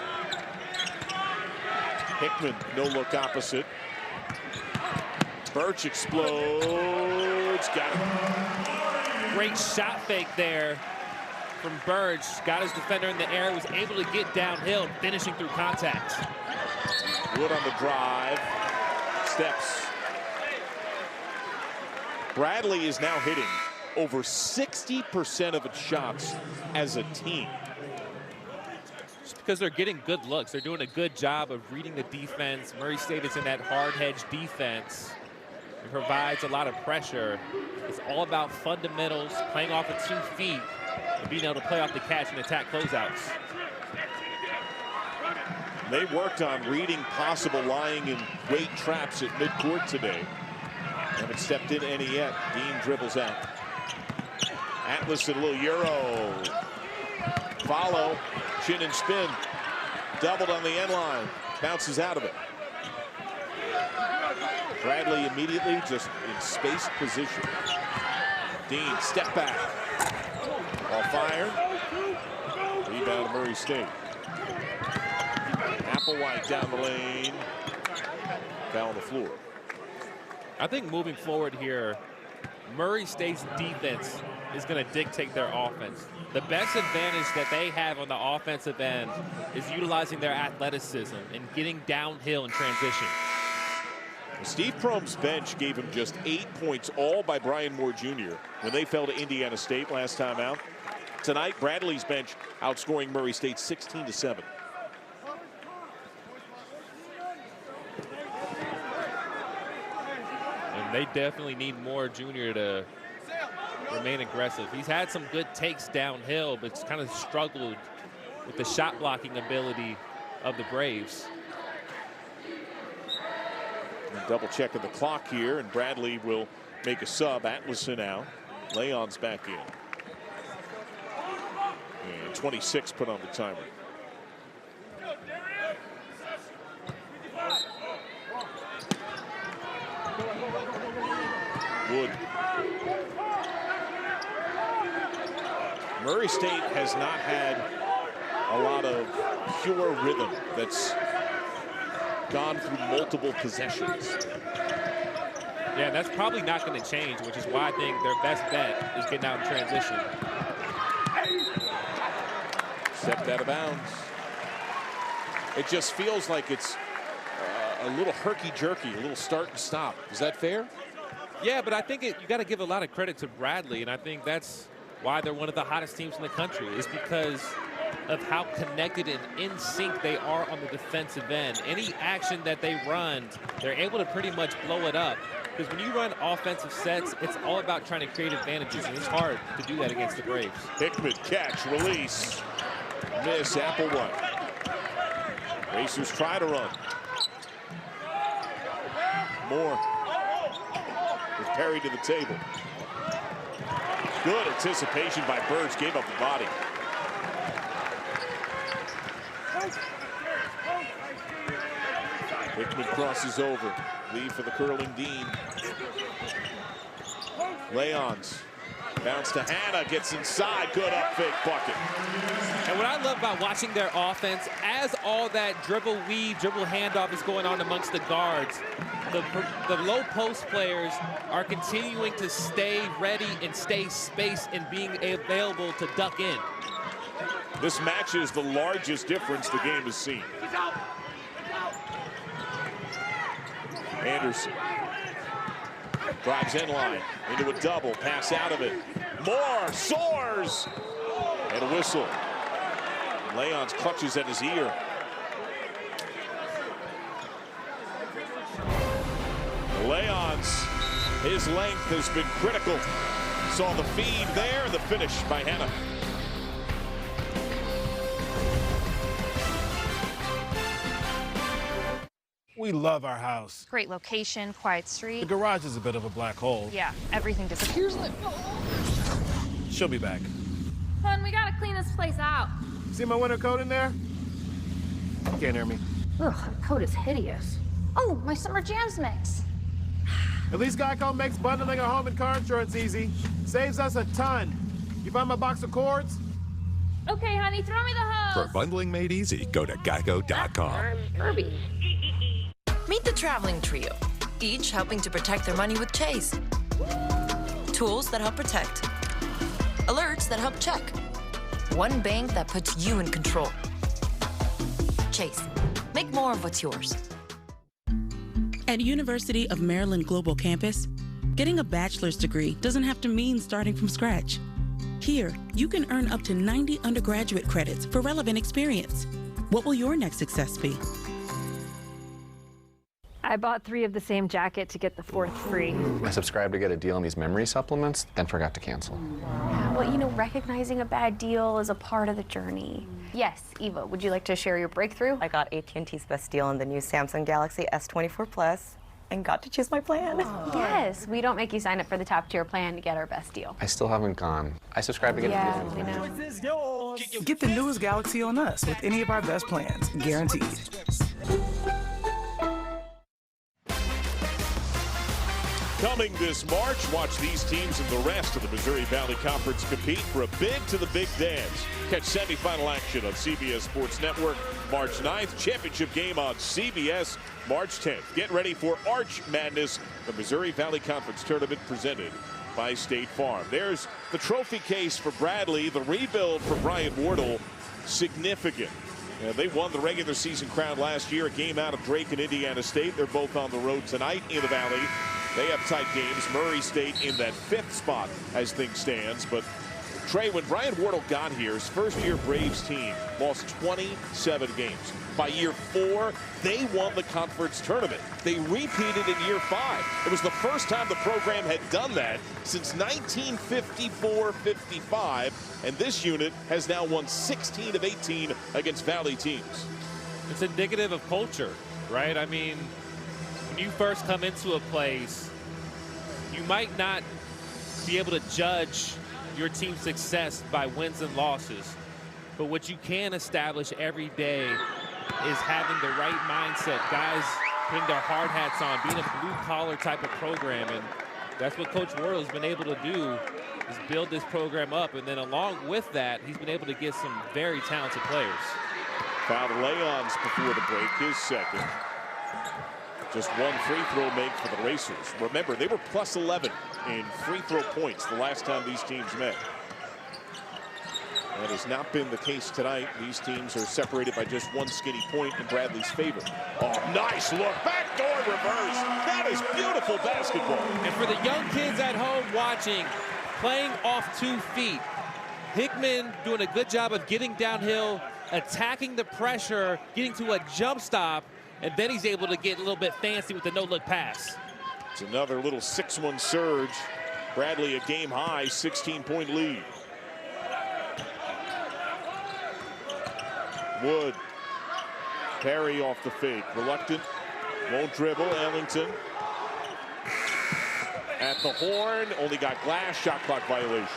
Hickman, no look opposite. Birch explodes. Got it. Great shot fake there from Burge. Got his defender in the air, was able to get downhill, finishing through contact. Wood on the drive. Steps. Bradley is now hitting over 60% of its shots as a team. Just because they're getting good looks. They're doing a good job of reading the defense. Murray State is in that hard hedge defense. It provides a lot of pressure. It's all about fundamentals, playing off of 2 feet, and being able to play off the catch and attack closeouts. They worked on reading possible lying in wait traps at midcourt today. Haven't stepped in any yet. Dean dribbles out. Atlas and a little Euro. Follow. Chin and spin. Doubled on the end line. Bounces out of it. Bradley immediately just in spaced position. Dean, step back. Ball fired. Rebound Murray State. Applewhite down the lane. Foul on the floor. I think moving forward here, Murray State's defense is going to dictate their offense. The best advantage that they have on the offensive end is utilizing their athleticism and getting downhill in transition. Steve Prohm's bench gave him just 8 points, all by Brian Moore Jr. when they fell to Indiana State last time out. Tonight, Bradley's bench outscoring Murray State 16-7. And they definitely need Moore Jr. to remain aggressive. He's had some good takes downhill, but it's kind of struggled with the shot blocking ability of the Braves. Double checking the clock here, and Bradley will make a sub. Atlason out. Leon's back in. And 26 put on the timer. Wood. Murray State has not had a lot of pure rhythm that's gone through multiple possessions. Yeah, that's probably not going to change, which is why I think their best bet is getting out in transition. Stepped out of bounds. It just feels like it's a little herky-jerky, a little start and stop. Is that fair? Yeah, but I think you got to give a lot of credit to Bradley, and I think that's why they're one of the hottest teams in the country, is because of how connected and in sync they are on the defensive end. Any action that they run, they're able to pretty much blow it up. Because when you run offensive sets, it's all about trying to create advantages, and it's hard to do that against the Braves. Hickman catch, release, miss, Applewhite. Racers try to run. Moore with Perry to the table. Good anticipation by Burge, gave up the body. Hickman crosses over. Lead for the curling Dean. Leons. Bounce to Hannah, gets inside. Good up fake bucket. And what I love about watching their offense, as all that dribble weave, dribble handoff is going on amongst the guards, the low post players are continuing to stay ready and stay spaced and being available to duck in. This match is the largest difference the game has seen. Anderson drives in line into a double, pass out of it. Moore soars and a whistle. Leons clutches at his ear. Leons, his length has been critical. Saw the feed there, the finish by Hannah. We love our house. Great location, quiet street. The garage is a bit of a black hole. Yeah, everything disappears. She'll be back. Hon, we gotta clean this place out. See my winter coat in there? You can't hear me. Ugh, the coat is hideous. Oh, my summer jams mix. At least Geico makes bundling a home and car insurance easy. Saves us a ton. You find my box of cords? Okay, honey, throw me the hose. For bundling made easy, go to geico.com. Kirby. Meet the traveling trio, each helping to protect their money with Chase. Tools that help protect. Alerts that help check. one bank that puts you in control. Chase, make more of what's yours. At University of Maryland Global Campus, getting a bachelor's degree doesn't have to mean starting from scratch. Here, you can earn up to 90 undergraduate credits for relevant experience. What will your next success be? I bought 3 of the same jacket to get the 4th free. I subscribed to get a deal on these memory supplements, then forgot to cancel. Well, you know, recognizing a bad deal is a part of the journey. Yes, Eva, would you like to share your breakthrough? I got AT&T's best deal on the new Samsung Galaxy S24 Plus and got to choose my plan. Yes, we don't make you sign up for the top tier plan to get our best deal. I still haven't gone. I subscribed to get a deal. I know. Get the newest Galaxy on us with any of our best plans, guaranteed. Coming this March, watch these teams and the rest of the Missouri Valley Conference compete for a bid to the big dance. Catch semifinal action on CBS Sports Network March 9th, championship game on CBS March 10th. Get ready for Arch Madness, the Missouri Valley Conference tournament presented by State Farm. There's the trophy case for Bradley, the rebuild for Brian Wardle, significant. They won the regular season crown last year, a game out of Drake and Indiana State. They're both on the road tonight in the Valley. They have tight games. Murray State in that 5th spot as things stands. But Trey, when Brian Wardle got here, his first-year Braves team lost 27 games. By year 4, they won the conference tournament. They repeated in year 5. It was the first time the program had done that since 1954-55, and this unit has now won 16 of 18 against Valley teams. It's indicative of culture, right? I mean, when you first come into a place, you might not be able to judge your team's success by wins and losses. But what you can establish every day is having the right mindset, guys putting their hard hats on, being a blue-collar type of program. And that's what Coach Wardle has been able to do, is build this program up. And then along with that, he's been able to get some very talented players. Fouled Leons before the break, his second. Just one free throw made for the Racers. Remember, they were plus 11 in free throw points the last time these teams met. That has not been the case tonight. These teams are separated by just one skinny point in Bradley's favor. Oh, nice look. Backdoor reverse. That is beautiful basketball. And for the young kids at home watching, playing off 2 feet, Hickman doing a good job of getting downhill, attacking the pressure, getting to a jump stop, and then he's able to get a little bit fancy with the no-look pass. It's another little 6-1 surge. Bradley a game high 16-point lead. Wood. Perry off the fake. Reluctant. Won't dribble. Ellington. At the horn. Only got glass. Shot clock violation.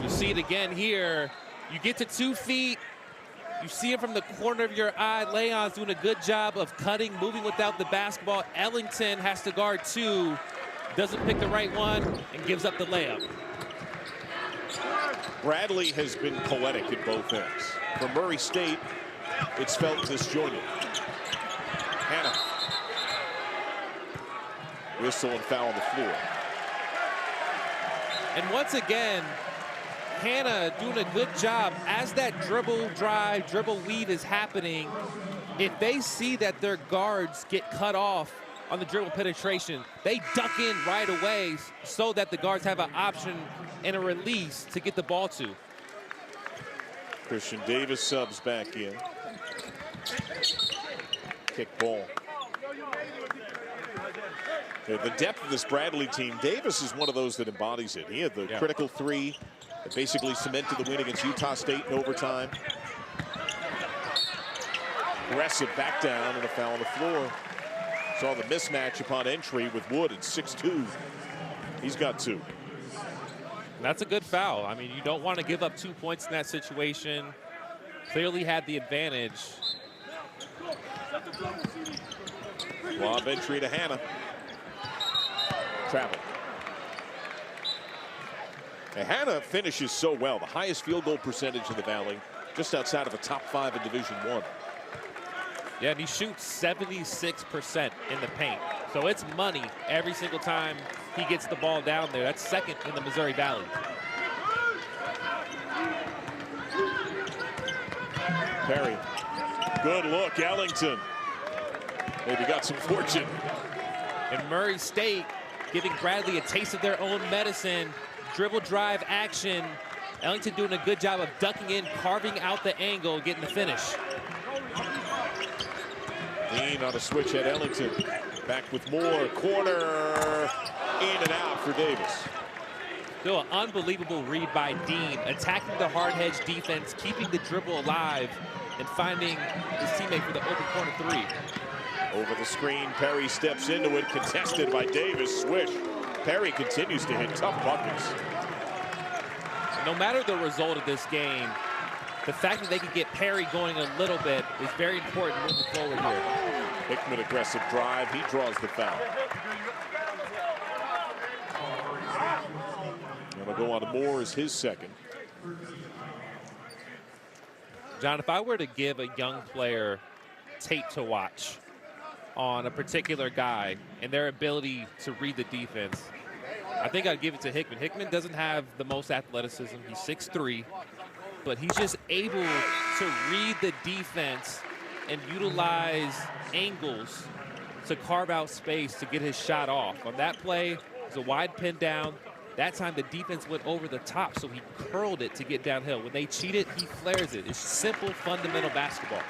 You see it again here. You get to 2 feet. You see it from the corner of your eye. Leon's doing a good job of cutting, moving without the basketball. Ellington has to guard 2. Doesn't pick the right one and gives up the layup. Bradley has been poetic at both ends. For Murray State, it's felt disjointed. Hannah. Whistle and foul on the floor. And once again, Hannah doing a good job as that dribble drive, dribble weave is happening. If they see that their guards get cut off on the dribble penetration, they duck in right away so that the guards have an option and a release to get the ball to. Christian Davis subs back in. Kick ball. The depth of this Bradley team, Davis is one of those that embodies it. He had the critical 3 that basically cemented the win against Utah State in overtime. Aggressive back down and a foul on the floor. Saw the mismatch upon entry with Wood at 6'2". He's got 2. That's a good foul. I mean, you don't want to give up 2 points in that situation. Clearly had the advantage. Lob entry to Hannah. Travel. And Hannah finishes so well. The highest field goal percentage in the Valley, just outside of the top 5 in Division I. Yeah, and he shoots 76% in the paint. So it's money every single time he gets the ball down there. That's second in the Missouri Valley. Perry, good look, Ellington. Maybe got some fortune. And Murray State giving Bradley a taste of their own medicine. Dribble drive action. Ellington doing a good job of ducking in, carving out the angle, getting the finish. Dean on a switch at Ellington. Back with more. Corner. In and out for Davis. Still an unbelievable read by Dean, attacking the hard hedge defense, keeping the dribble alive, and finding his teammate for the open corner three. Over the screen, Perry steps into it, contested by Davis. Swish. Perry continues to hit tough buckets. No matter the result of this game, the fact that they can get Perry going a little bit is very important moving forward here. Hickman aggressive drive. He draws the foul. And go on to Moore as his second. John, if I were to give a young player tape to watch on a particular guy and their ability to read the defense, I think I'd give it to Hickman. Hickman doesn't have the most athleticism. He's 6'3", but he's just able to read the defense and utilize angles to carve out space to get his shot off. On that play, it was a wide pin down. That time the defense went over the top, so he curled it to get downhill. When they cheat it, he flares it. It's simple, fundamental basketball.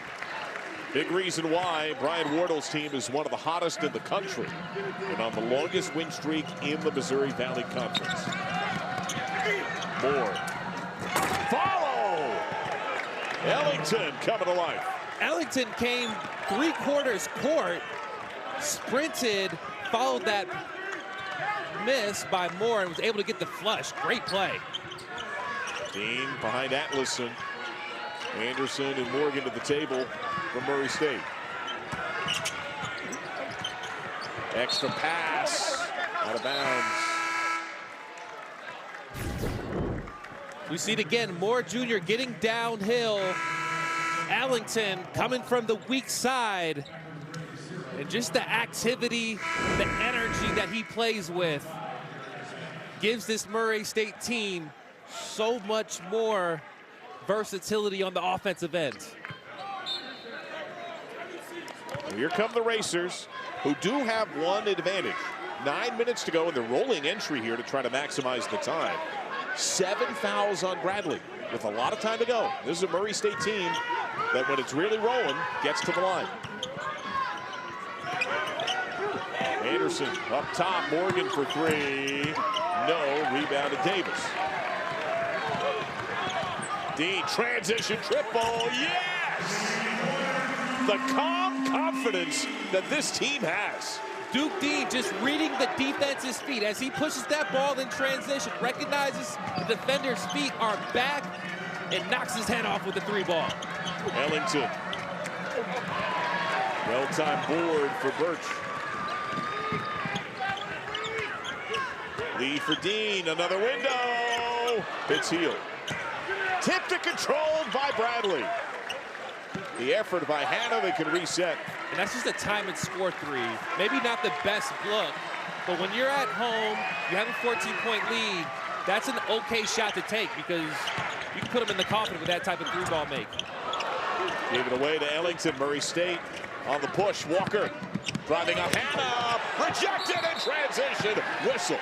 Big reason why Brian Wardle's team is one of the hottest in the country and on the longest win streak in the Missouri Valley Conference. Moore. Follow! Ellington coming to life. Ellington came 3/4 court, sprinted, followed that miss by Moore, and was able to get the flush. Great play. Dean behind Atlason. Anderson and Morgan to the table from Murray State. Extra pass out of bounds. We see it again. Moore Jr. getting downhill. Ellington coming from the weak side. And just the activity, the energy that he plays with gives this Murray State team so much more versatility on the offensive end. Here come the Racers, who do have one advantage. 9 minutes to go in the rolling entry here to try to maximize the time. 7 fouls on Bradley with a lot of time to go. This is a Murray State team that when it's really rolling, gets to the line. Anderson up top, Morgan for three. No, rebound to Davis. Dean, transition triple, yes! The calm confidence that this team has. Duke Dean just reading the defense's feet as he pushes that ball in transition, recognizes the defender's feet are back, and knocks his head off with the three ball. Ellington. Well-timed board for Birch. Lead for Dean, another window. It's heel. Tipped and controlled by Bradley. The effort by Hanna, they can reset. And that's just a time and score three. Maybe not the best look, but when you're at home, you have a 14-point lead, that's an okay shot to take because you can put them in the coffin with that type of three ball make. Gave it away to Ellington. Murray State on the push. Walker driving up. Hanna rejected in transition. Whistle.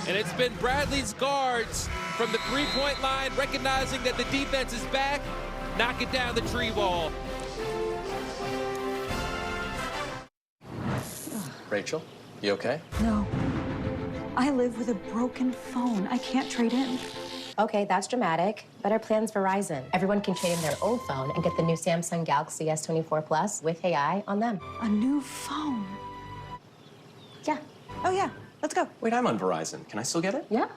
And it's been Bradley's guards from the three-point line, recognizing that the defense is back, knocking down the tree ball. Rachel, you okay? No. I live with a broken phone. I can't trade in. Okay, that's dramatic. Better plans Verizon. Everyone can trade in their old phone and get the new Samsung Galaxy S24 Plus with AI on them. A new phone? Yeah. Oh, yeah. Let's go. Wait, I'm on Verizon. Can I still get it? Yeah.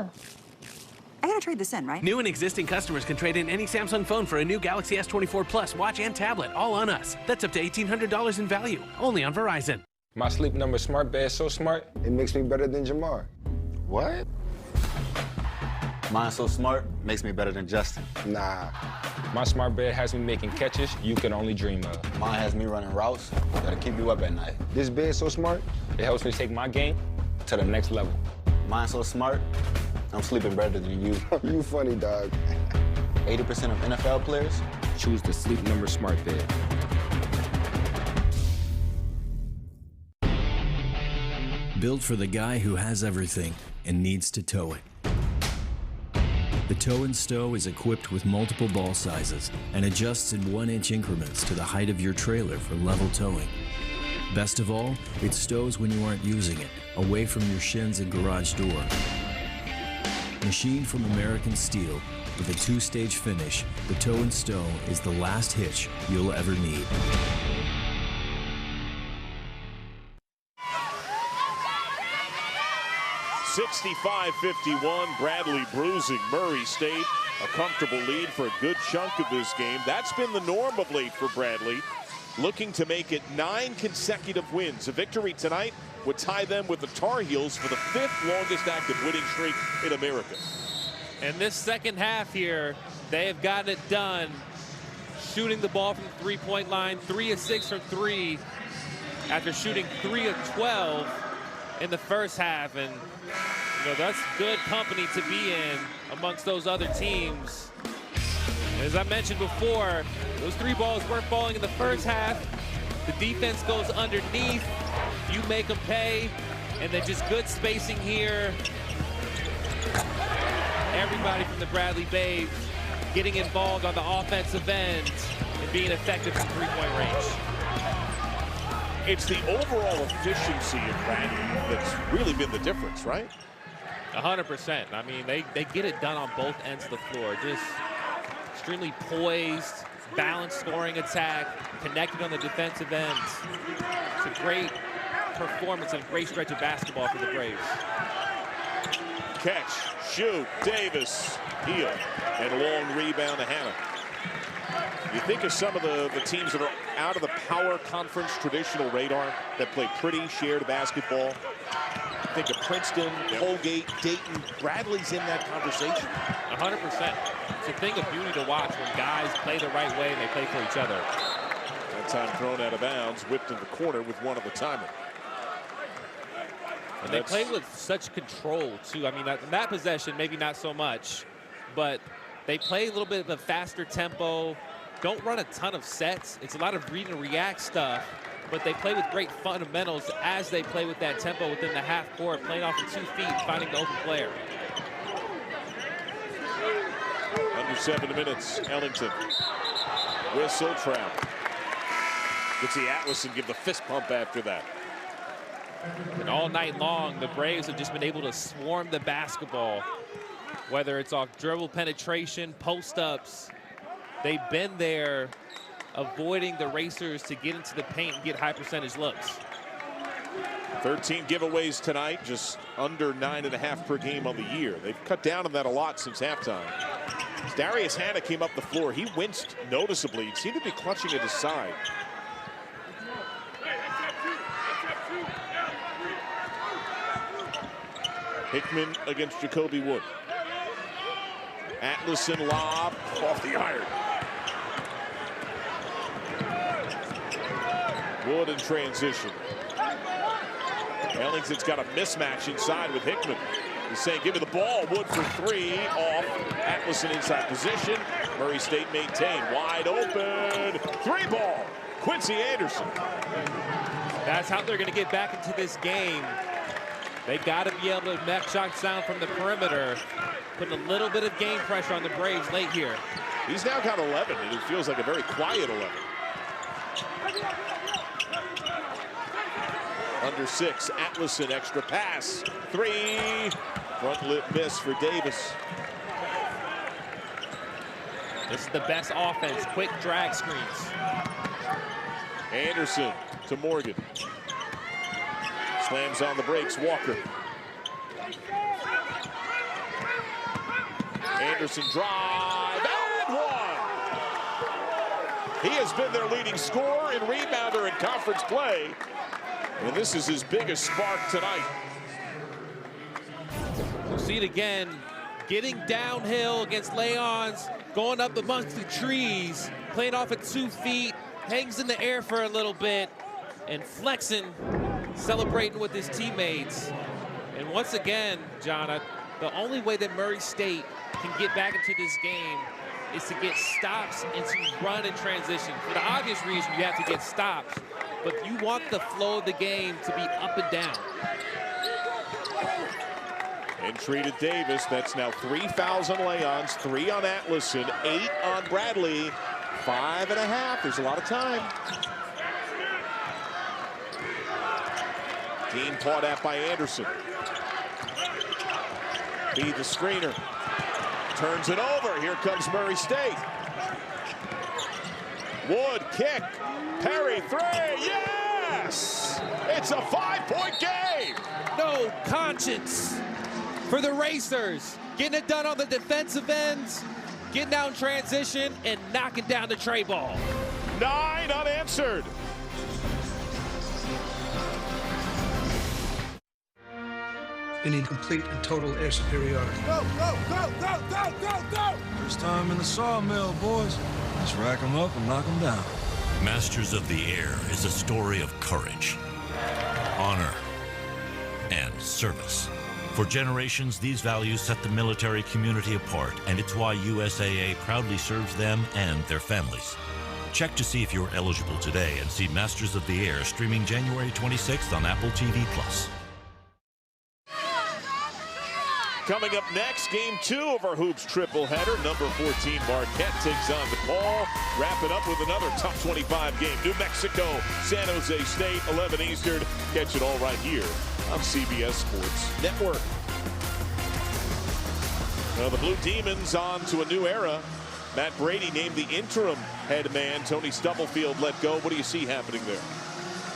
I gotta trade this in, right? New and existing customers can trade in any Samsung phone for a new Galaxy S24 Plus watch and tablet, all on us. That's up to $1,800 in value, only on Verizon. My Sleep Number smart bed is so smart, it makes me better than Jamar. What? Mine's so smart, makes me better than Justin. Nah. My smart bed has me making catches you could only dream of. Mine has me running routes that'll keep you up at night. This bed so smart, it helps me take my game to the next level. Mine's so smart, I'm sleeping better than you. You funny, dog. 80% of NFL players choose the Sleep Number smart bed. Built for the guy who has everything and needs to tow it. The Tow and Stow is equipped with multiple ball sizes and adjusts in 1-inch increments to the height of your trailer for level towing. Best of all, it stows when you aren't using it, away from your shins and garage door. Machined from American steel, with a 2-stage finish, the Tow and Stow is the last hitch you'll ever need. "65-51, Bradley bruising Murray State. A comfortable lead for a good chunk of this game. That's been the norm of late for Bradley. Looking to make it 9 consecutive wins. A victory tonight would tie them with the Tar Heels for the 5th longest active winning streak in America. And this second half here, they have gotten it done. Shooting the ball from the three-point line, 3 of 6 from 3 after shooting 3 of 12 in the first half. And you know, that's good company to be in amongst those other teams. As I mentioned before, those 3 balls weren't falling in the first half. The defense goes underneath. You make them pay. And then just good spacing here. Everybody from the Bradley Babes getting involved on the offensive end and being effective from three-point range. It's the overall efficiency of Bradley that's really been the difference, right? 100%. I mean, they get it done on both ends of the floor. Just extremely poised, balanced scoring attack, connected on the defensive ends. It's a great performance and a great stretch of basketball for the Braves. Catch, shoot, Davis, heel, and a long rebound to Hannah. You think of some of the teams that are out of the power conference traditional radar that play pretty shared basketball. Think of Princeton, Colgate, Dayton. Bradley's in that conversation. 100%. It's a thing of beauty to watch when guys play the right way and they play for each other. That time thrown out of bounds, whipped in the corner with one of the timer. And they play with such control, too. I mean, in that possession, maybe not so much, but they play a little bit of a faster tempo, don't run a ton of sets. It's a lot of read and react stuff, but they play with great fundamentals as they play with that tempo within the half court, playing off of 2 feet, finding the open player. Under 7 minutes, Ellington. Whistle trap. Gets the Atlas and give the fist pump after that. And all night long, the Braves have just been able to swarm the basketball, whether it's off dribble penetration, post-ups. They've been there avoiding the racers to get into the paint and get high percentage looks. 13 giveaways tonight, just under 9.5 per game on the year. They've cut down on that a lot since halftime. As Darius Hannah came up the floor, he winced noticeably. He seemed to be clutching at his side. Hickman against Jacoby Wood. Atlason lob off the iron. Wood in transition. Ellington's got a mismatch inside with Hickman. He's saying, give me the ball. Wood for 3 off. Atlason inside position. Murray State maintained. Wide open. 3 ball. Quincy Anderson. That's how they're going to get back into this game. They got to be able to make shots down from the perimeter, putting a little bit of game pressure on the Braves late here. He's now got 11, and it feels like a very quiet 11. Under 6, Atlason, extra pass. 3, front lip miss for Davis. This is the best offense, quick drag screens. Anderson to Morgan. Slams on the brakes, Walker. Anderson drive, and 1. He has been their leading scorer and rebounder in conference play. And this is his biggest spark tonight. We'll see it again. getting downhill against Leon's, going up amongst the trees, playing off at 2 feet, hangs in the air for a little bit, and flexing, celebrating with his teammates. And once again, John, the only way that Murray State can get back into this game is to get stops and to run in transition. For the obvious reason, you have to get stops, but you want the flow of the game to be up and down. Entry to Davis. That's now 3 fouls on Leon's, 3 on Atlason, 8 on Bradley, 5.5. There's a lot of time. Dean caught at by Anderson. Feed the screener. Turns it over. Here comes Murray State. Wood kick. Perry 3. Yes! It's a 5-point game. No conscience for the Racers. Getting it done on the defensive ends, getting down transition, and knocking down the tray ball. 9 unanswered. We need complete and total air superiority. Go, go, go, go, go, go, go! First time in the sawmill, boys. Let's rack them up and knock them down. Masters of the Air is a story of courage, honor, and service. For generations, these values set the military community apart, and it's why USAA proudly serves them and their families. Check to see if you're eligible today and see Masters of the Air streaming January 26th on Apple TV+. Coming up next, game 2 of our Hoops triple header. Number 14 Marquette takes on DePaul. Wrap it up with another top 25 game. New Mexico, San Jose State, 11 Eastern. Catch it all right here on CBS Sports Network. Well, the Blue Demons on to a new era. Matt Brady named the interim head man. Tony Stubblefield let go. What do you see happening there?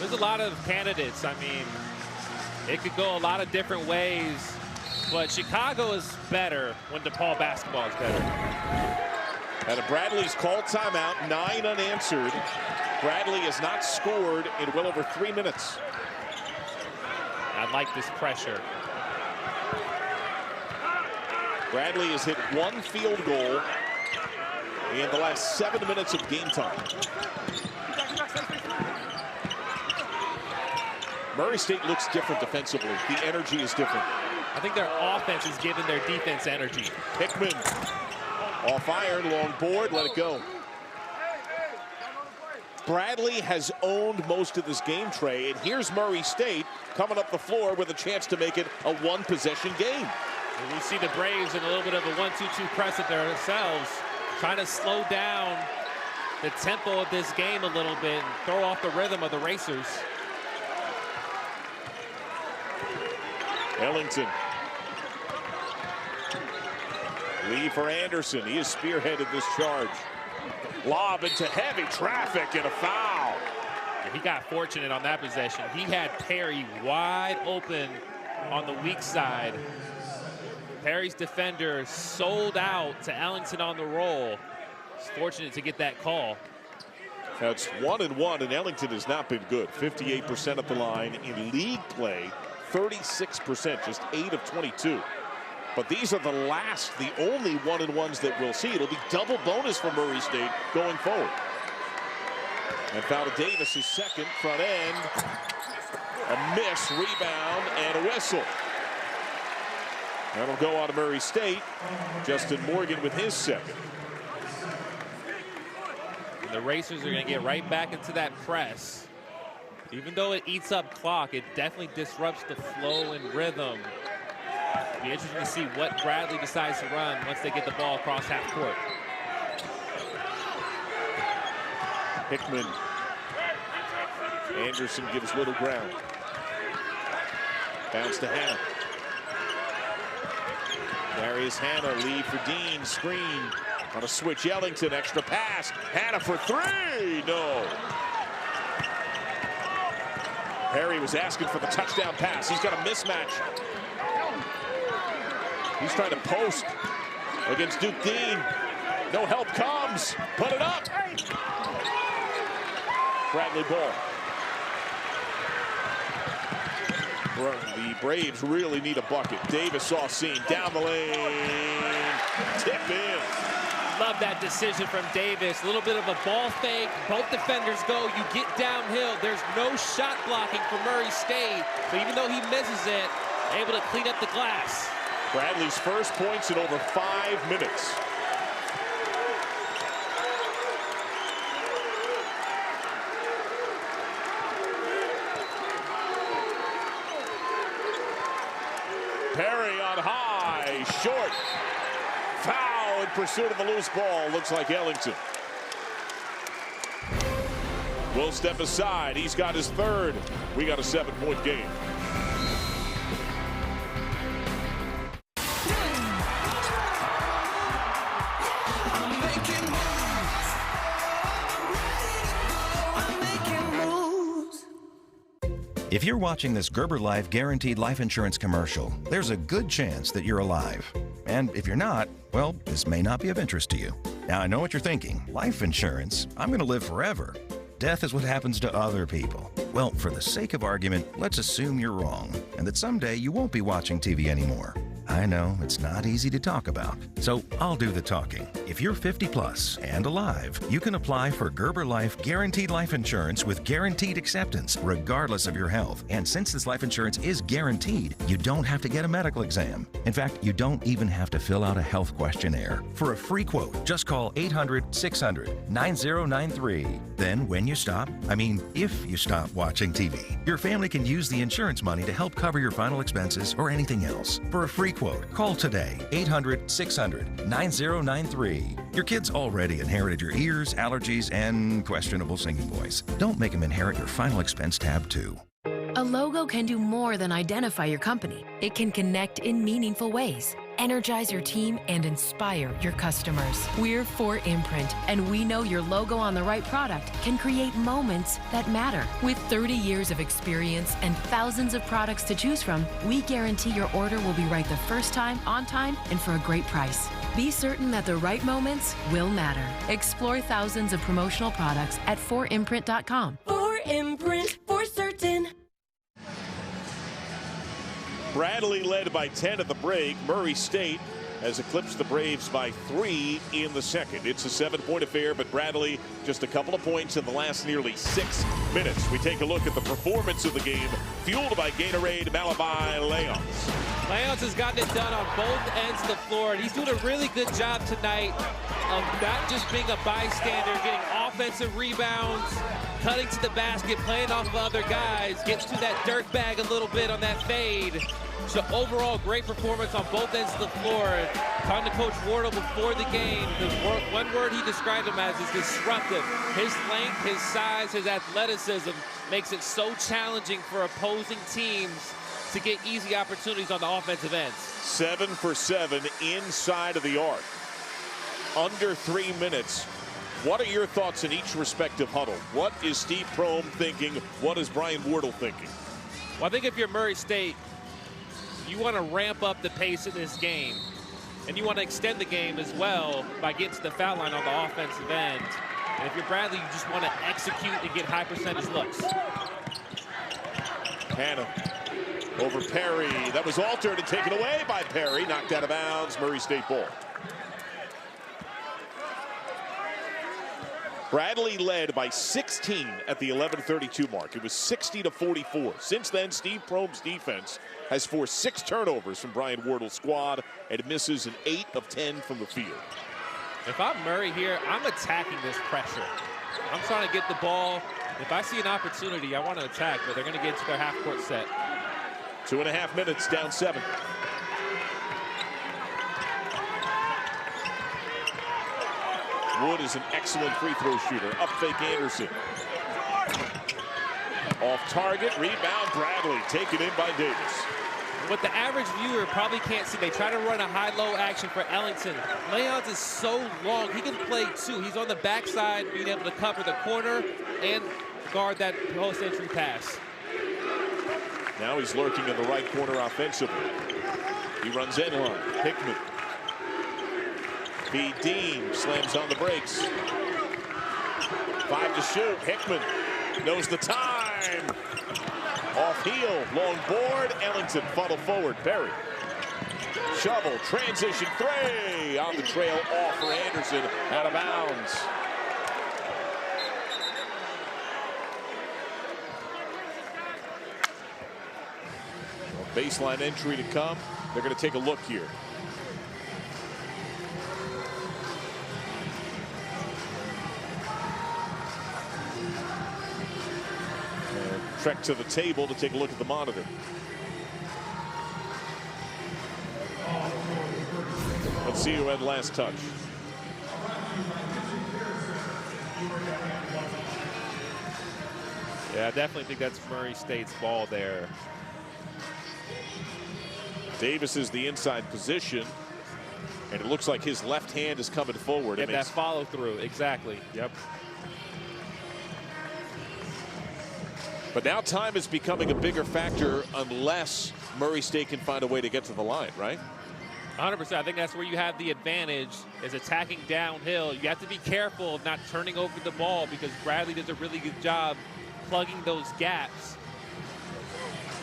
There's a lot of candidates. I mean, it could go a lot of different ways. But Chicago is better when DePaul basketball is better. Out of Bradley's called timeout, 9 unanswered. Bradley has not scored in well over 3 minutes. I like this pressure. Bradley has hit 1 field goal in the last 7 minutes of game time. Murray State looks different defensively. The energy is different. I think their offense is giving their defense energy. Hickman off iron, long board, let it go. Bradley has owned most of this game, Trey, and here's Murray State coming up the floor with a chance to make it a 1-possession game. And we see the Braves in a little bit of a 1-2-2 press at themselves, trying to slow down the tempo of this game a little bit and throw off the rhythm of the Racers. Ellington. Lee for Anderson. He has spearheaded this charge. Lob into heavy traffic and a foul. He got fortunate on that possession. He had Perry wide open on the weak side. Perry's defender sold out to Ellington on the roll. He's fortunate to get that call. That's 1-1, and Ellington has not been good. 58% at the line in league play. 36%, just 8 of 22. But these are the only 1-and-1s that we'll see. It'll be double bonus for Murray State going forward. And foul to Davis, his second, front end. A miss, rebound, and a whistle. That'll go on to Murray State. Justin Morgan with his second. And the Racers are going to get right back into that press. Even though it eats up clock, it definitely disrupts the flow and rhythm. It'll be interesting to see what Bradley decides to run once they get the ball across half court. Hickman. Anderson gives little ground. Bounce to Hanna. Darius Hanna, lead for Dean, screen. On a switch, Ellington, extra pass. Hanna for 3, no. Perry was asking for the touchdown pass. He's got a mismatch. He's trying to post against Duke Dean. No help comes. Put it up. Bradley ball. The Braves really need a bucket. Davis saw seam down the lane. Tip in. Love that decision from Davis. A little bit of a ball fake. Both defenders go. You get downhill. There's no shot blocking for Murray State. So even though he misses it, able to clean up the glass. Bradley's first points in over 5 minutes. Perry on high, short. Foul in pursuit of a loose ball. Looks like Ellington. Will step aside. He's got his third. We got a 7-point game. If you're watching this Gerber Life Guaranteed Life Insurance commercial, there's a good chance that you're alive. And if you're not, well, this may not be of interest to you. Now, I know what you're thinking. Life insurance? I'm going to live forever. Death is what happens to other people. Well, for the sake of argument, let's assume you're wrong and that someday you won't be watching TV anymore. I know it's not easy to talk about, so I'll do the talking. If you're 50 plus and alive, you can apply for Gerber Life Guaranteed Life Insurance with guaranteed acceptance, regardless of your health. And since this life insurance is guaranteed, you don't have to get a medical exam. In fact, you don't even have to fill out a health questionnaire. For a free quote, just call 800-600-9093. Then when you stop, if you stop watching TV, your family can use the insurance money to help cover your final expenses or anything else. For a free quote, call today, 800-600-9093. Your kids already inherited your ears, allergies, and questionable singing voice. Don't make them inherit your final expense tab too. A logo can do more than identify your company. It can connect in meaningful ways, energize your team, and inspire your customers. We're 4imprint, and we know your logo on the right product can create moments that matter. With 30 years of experience and thousands of products to choose from, we guarantee your order will be right the first time, on time, and for a great price. Be certain that the right moments will matter. Explore thousands of promotional products at 4imprint.com. 4imprint, for certain. Bradley led by 10 at the break. Murray State has eclipsed the Braves by 3 in the second. It's a 7-point affair, but Bradley just a couple of points in the last nearly 6 minutes. We take a look at the performance of the game, fueled by Gatorade Malabai Leons. Leons has gotten it done on both ends of the floor, and he's doing a really good job tonight of not just being a bystander, getting offensive rebounds, cutting to the basket, playing off of other guys, gets to that dirt bag a little bit on that fade. So overall, great performance on both ends of the floor. Talking to Coach Wardle before the game, one word he described him as is disruptive. His length, his size, his athleticism makes it so challenging for opposing teams to get easy opportunities on the offensive ends. 7 for 7 inside of the arc. Under 3 minutes. What are your thoughts in each respective huddle? What is Steve Prohm thinking? What is Brian Wardle thinking? Well, I think if you're Murray State, you want to ramp up the pace in this game. And you want to extend the game as well by getting to the foul line on the offensive end. And if you're Bradley, you just want to execute and get high percentage looks. Hannah over Perry. That was altered and taken away by Perry. Knocked out of bounds. Murray State ball. Bradley led by 16 at the 11:32 mark. It was 60-44. Since then, Steve Prohm's defense has forced 6 turnovers from Brian Wardle's squad and misses an 8 of 10 from the field. If I'm Murray here, I'm attacking this pressure. I'm trying to get the ball. If I see an opportunity, I want to attack, but they're going to get to their half-court set. 2.5 minutes, down 7. Wood is an excellent free throw shooter. Up fake Anderson. Off target, rebound Bradley. Taken in by Davis. What the average viewer probably can't see, they try to run a high-low action for Ellington. Leons is so long, he can play too. He's on the backside, being able to cover the corner and guard that post-entry pass. Now he's lurking in the right corner offensively. He runs end line. Hickman. B. Dean slams on the brakes. 5 to shoot. Hickman knows the time. time. Off heel, long board. Ellington funnel forward. Perry. Shovel, transition three. On the trail, off for Anderson. Out of bounds. Well, baseline entry to come. They're going to take a look here. Trek to the table to take a look at the monitor. Let's see who had last touch. Yeah, I definitely think that's Murray State's ball there. Davis is the inside position, and it looks like his left hand is coming forward. Get that follow through, exactly. Yep. But now time is becoming a bigger factor unless Murray State can find a way to get to the line, right? 100%. I think that's where you have the advantage, is attacking downhill. You have to be careful of not turning over the ball because Bradley does a really good job plugging those gaps.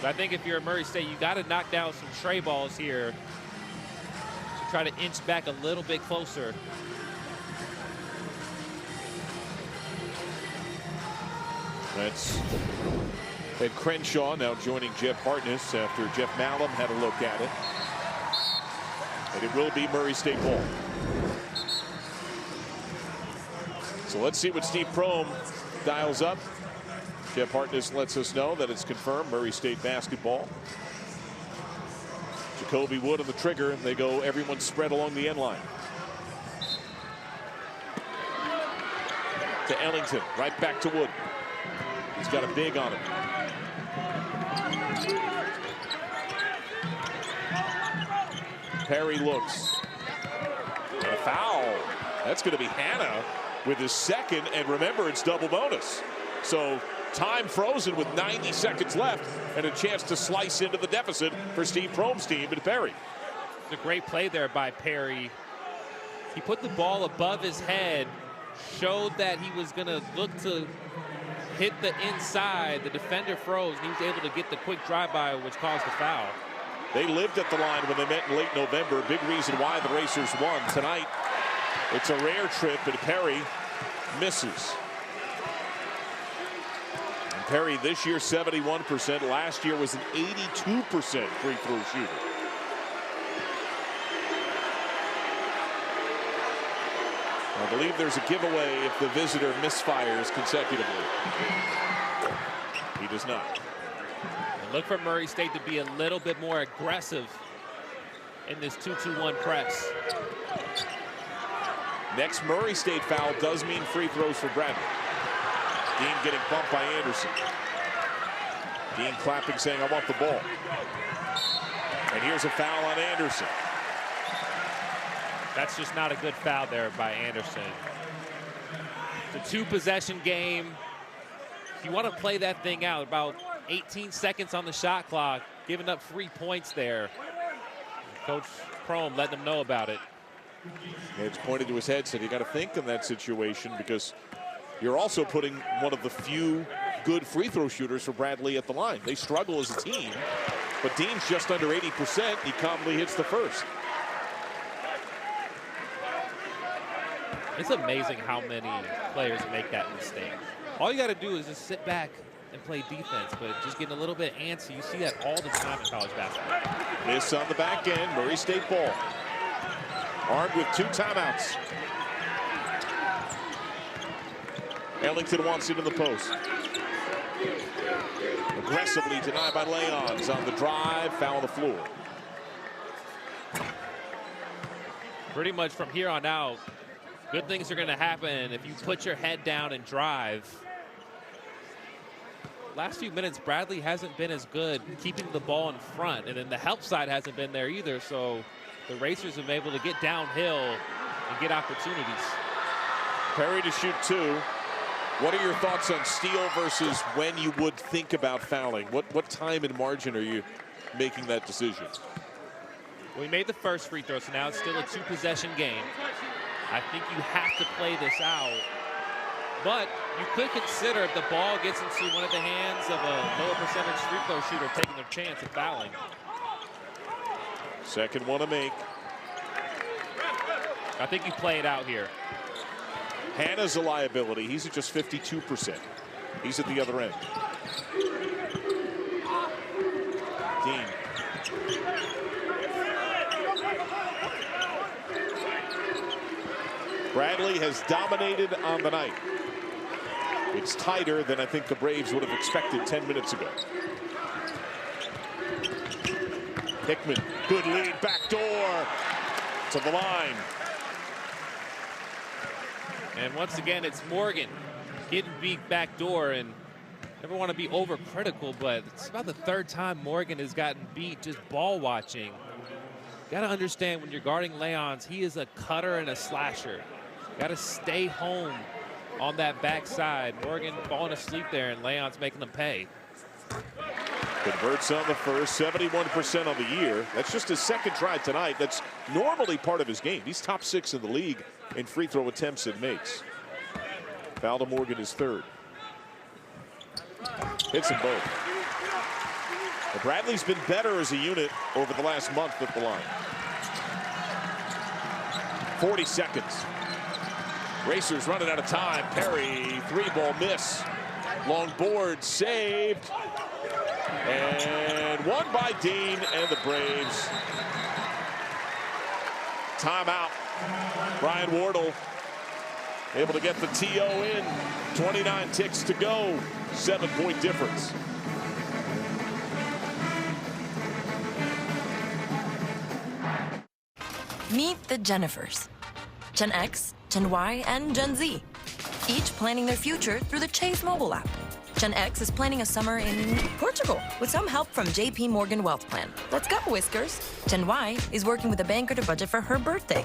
But I think if you're at Murray State, you got to knock down some tray balls here to try to inch back a little bit closer. That's Ed Crenshaw now joining Jeff Hartness after Jeff Malum had a look at it. And it will be Murray State ball. So let's see what Steve Prohm dials up. Jeff Hartness lets us know that it's confirmed Murray State basketball. Jacoby Wood on the trigger, and they go everyone spread along the end line. To Ellington, right back to Wood. He's got a big on him. Perry looks. And a foul. That's going to be Hanna with his second. And remember, it's double bonus. So time frozen with 90 seconds left and a chance to slice into the deficit for Steve Prohm's team and Perry. It's a great play there by Perry. He put the ball above his head, showed that he was going to look to hit the inside. The defender froze, and he was able to get the quick drive-by, which caused the foul. They lived at the line when they met in late November. Big reason why the Racers won. Tonight, it's a rare trip, and Perry misses. And Perry this year 71%. Last year was an 82% free throw shooter. I believe there's a giveaway if the visitor misfires consecutively. He does not. And look for Murray State to be a little bit more aggressive in this 2-2-1 press. Next Murray State foul does mean free throws for Bradley. Dean getting bumped by Anderson. Dean clapping, saying, I want the ball. And here's a foul on Anderson. That's just not a good foul there by Anderson. It's a two-possession game. If you want to play that thing out, about 18 seconds on the shot clock, giving up 3 points there. Coach Prohm letting them know about it. It's pointed to his head, said you got to think in that situation because you're also putting one of the few good free throw shooters for Bradley at the line. They struggle as a team, but Dean's just under 80%. He calmly hits the first. It's amazing how many players make that mistake. All you got to do is just sit back and play defense, but just getting a little bit antsy. You see that all the time in college basketball. Miss on the back end, Murray State ball. Armed with 2 timeouts. Ellington wants it in the post. Aggressively denied by Leons on the drive, foul on the floor. Pretty much from here on out, good things are going to happen if you put your head down and drive. Last few minutes, Bradley hasn't been as good keeping the ball in front, and then the help side hasn't been there either, so the Racers have been able to get downhill and get opportunities. Perry to shoot 2. What are your thoughts on steal versus when you would think about fouling? What time and margin are you making that decision? We made the first free throw, so now it's still a 2-possession game. I think you have to play this out. But you could consider if the ball gets into one of the hands of a lower percentage free throw shooter taking their chance of fouling. Second one to make. I think you play it out here. Hannah's a liability. He's at just 52%. He's at the other end. Dean. Bradley has dominated on the night. It's tighter than I think the Braves would have expected 10 minutes ago. Hickman, good lead, back door to the line. And once again, it's Morgan getting beat back door, and never want to be overcritical, but it's about the third time Morgan has gotten beat just ball watching. Got to understand when you're guarding Leons, he is a cutter and a slasher. Got to stay home on that backside. Morgan falling asleep there, and Leon's making them pay. Converts on the first, 71% on the year. That's just his second try tonight. That's normally part of his game. He's top 6 in the league in free throw attempts and makes. Foul to Morgan is third. Hits them both. But Bradley's been better as a unit over the last month at the line. 40 seconds. Racers running out of time. Perry, 3-ball miss. Long board saved. And won by Dean and the Braves. Timeout. Brian Wardle able to get the TO in. 29 ticks to go. 7-point difference. Meet the Jennifers. Gen X, Gen Y, and Gen Z. Each planning their future through the Chase mobile app. Gen X is planning a summer in Portugal with some help from JP Morgan Wealth Plan. Let's go, Whiskers. Gen Y is working with a banker to budget for her birthday.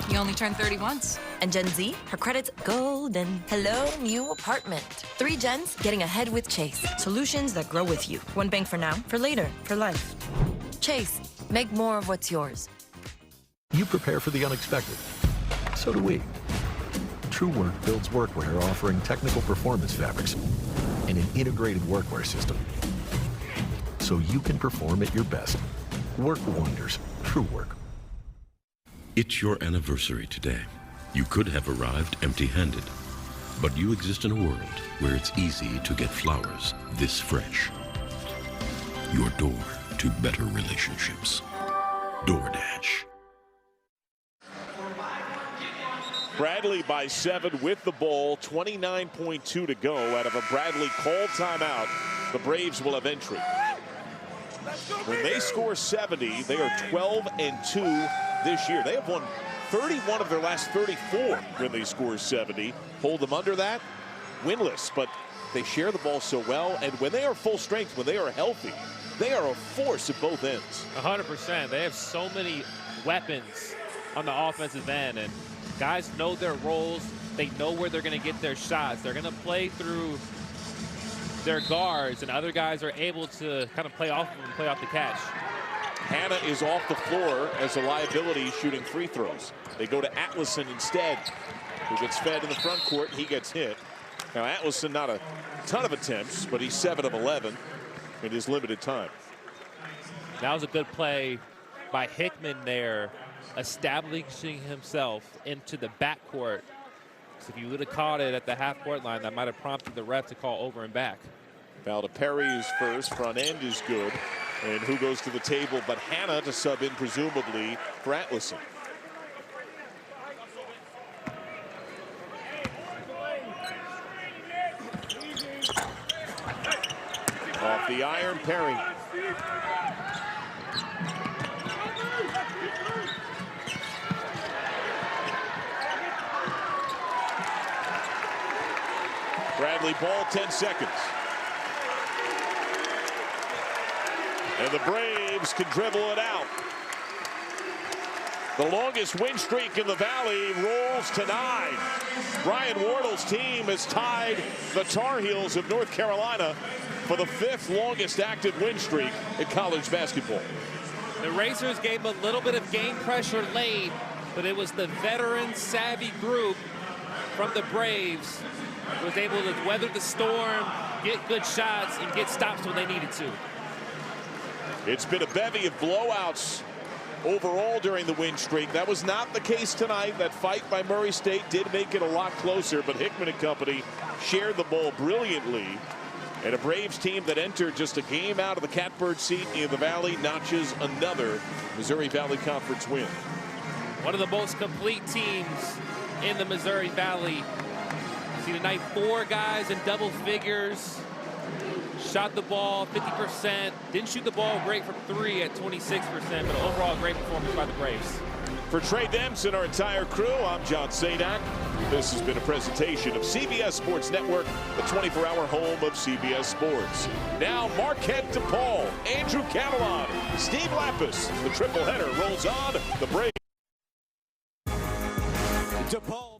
You only turn 30 once. And Gen Z, her credit's golden. Hello, new apartment. 3 gens getting ahead with Chase. Solutions that grow with you. One bank for now, for later, for life. Chase, make more of what's yours. You prepare for the unexpected. So do we. TrueWork builds workwear offering technical performance fabrics and an integrated workwear system, so you can perform at your best. Work wonders. TrueWork. It's your anniversary today. You could have arrived empty-handed, but you exist in a world where it's easy to get flowers this fresh. Your door to better relationships. DoorDash. Bradley by 7 with the ball, 29.2 to go. Out of a Bradley called timeout, the Braves will have entry. When they score 70, they are 12-2 this year. They have won 31 of their last 34 when they score 70. Hold them under that, winless, but they share the ball so well, and when they are full strength, when they are healthy, they are a force at both ends. 100%. They have so many weapons on the offensive end, and guys know their roles. They know where they're going to get their shots. They're going to play through their guards, and other guys are able to kind of play off them and play off the catch. Hannah is off the floor as a liability shooting free throws. They go to Atlason instead, who gets fed in the front court, and he gets hit. Now, Atlason, not a ton of attempts, but he's 7 of 11 in his limited time. That was a good play by Hickman there, establishing himself into the backcourt. So if you would have caught it at the half-court line, that might have prompted the ref to call over and back. Foul to Perry is first. Front end is good. And who goes to the table but Hannah to sub in, presumably, for Atlason. Off the iron, Perry. Bradley ball, 10 seconds. And the Braves can dribble it out. The longest win streak in the Valley rolls to 9. Brian Wardle's team has tied the Tar Heels of North Carolina for the 5th longest active win streak in college basketball. The Racers gave a little bit of game pressure late, but it was the veteran savvy group from the Braves was able to weather the storm, get good shots, and get stops when they needed to. It's been a bevy of blowouts overall during the win streak. That was not the case tonight. That fight by Murray State did make it a lot closer, but Hickman and company shared the ball brilliantly. And a Braves team that entered just a game out of the catbird seat in the Valley notches another Missouri Valley Conference win. One of the most complete teams in the Missouri Valley. See tonight, 4 guys in double figures. Shot the ball 50%. Didn't shoot the ball great from 3 at 26%, but overall great performance by the Braves. For Trey Demps and our entire crew, I'm John Sadak. This has been a presentation of CBS Sports Network, the 24-hour home of CBS Sports. Now Marquette DePaul, Andrew Catalon, Steve Lapis. The triple header rolls on. The Braves. DePaul.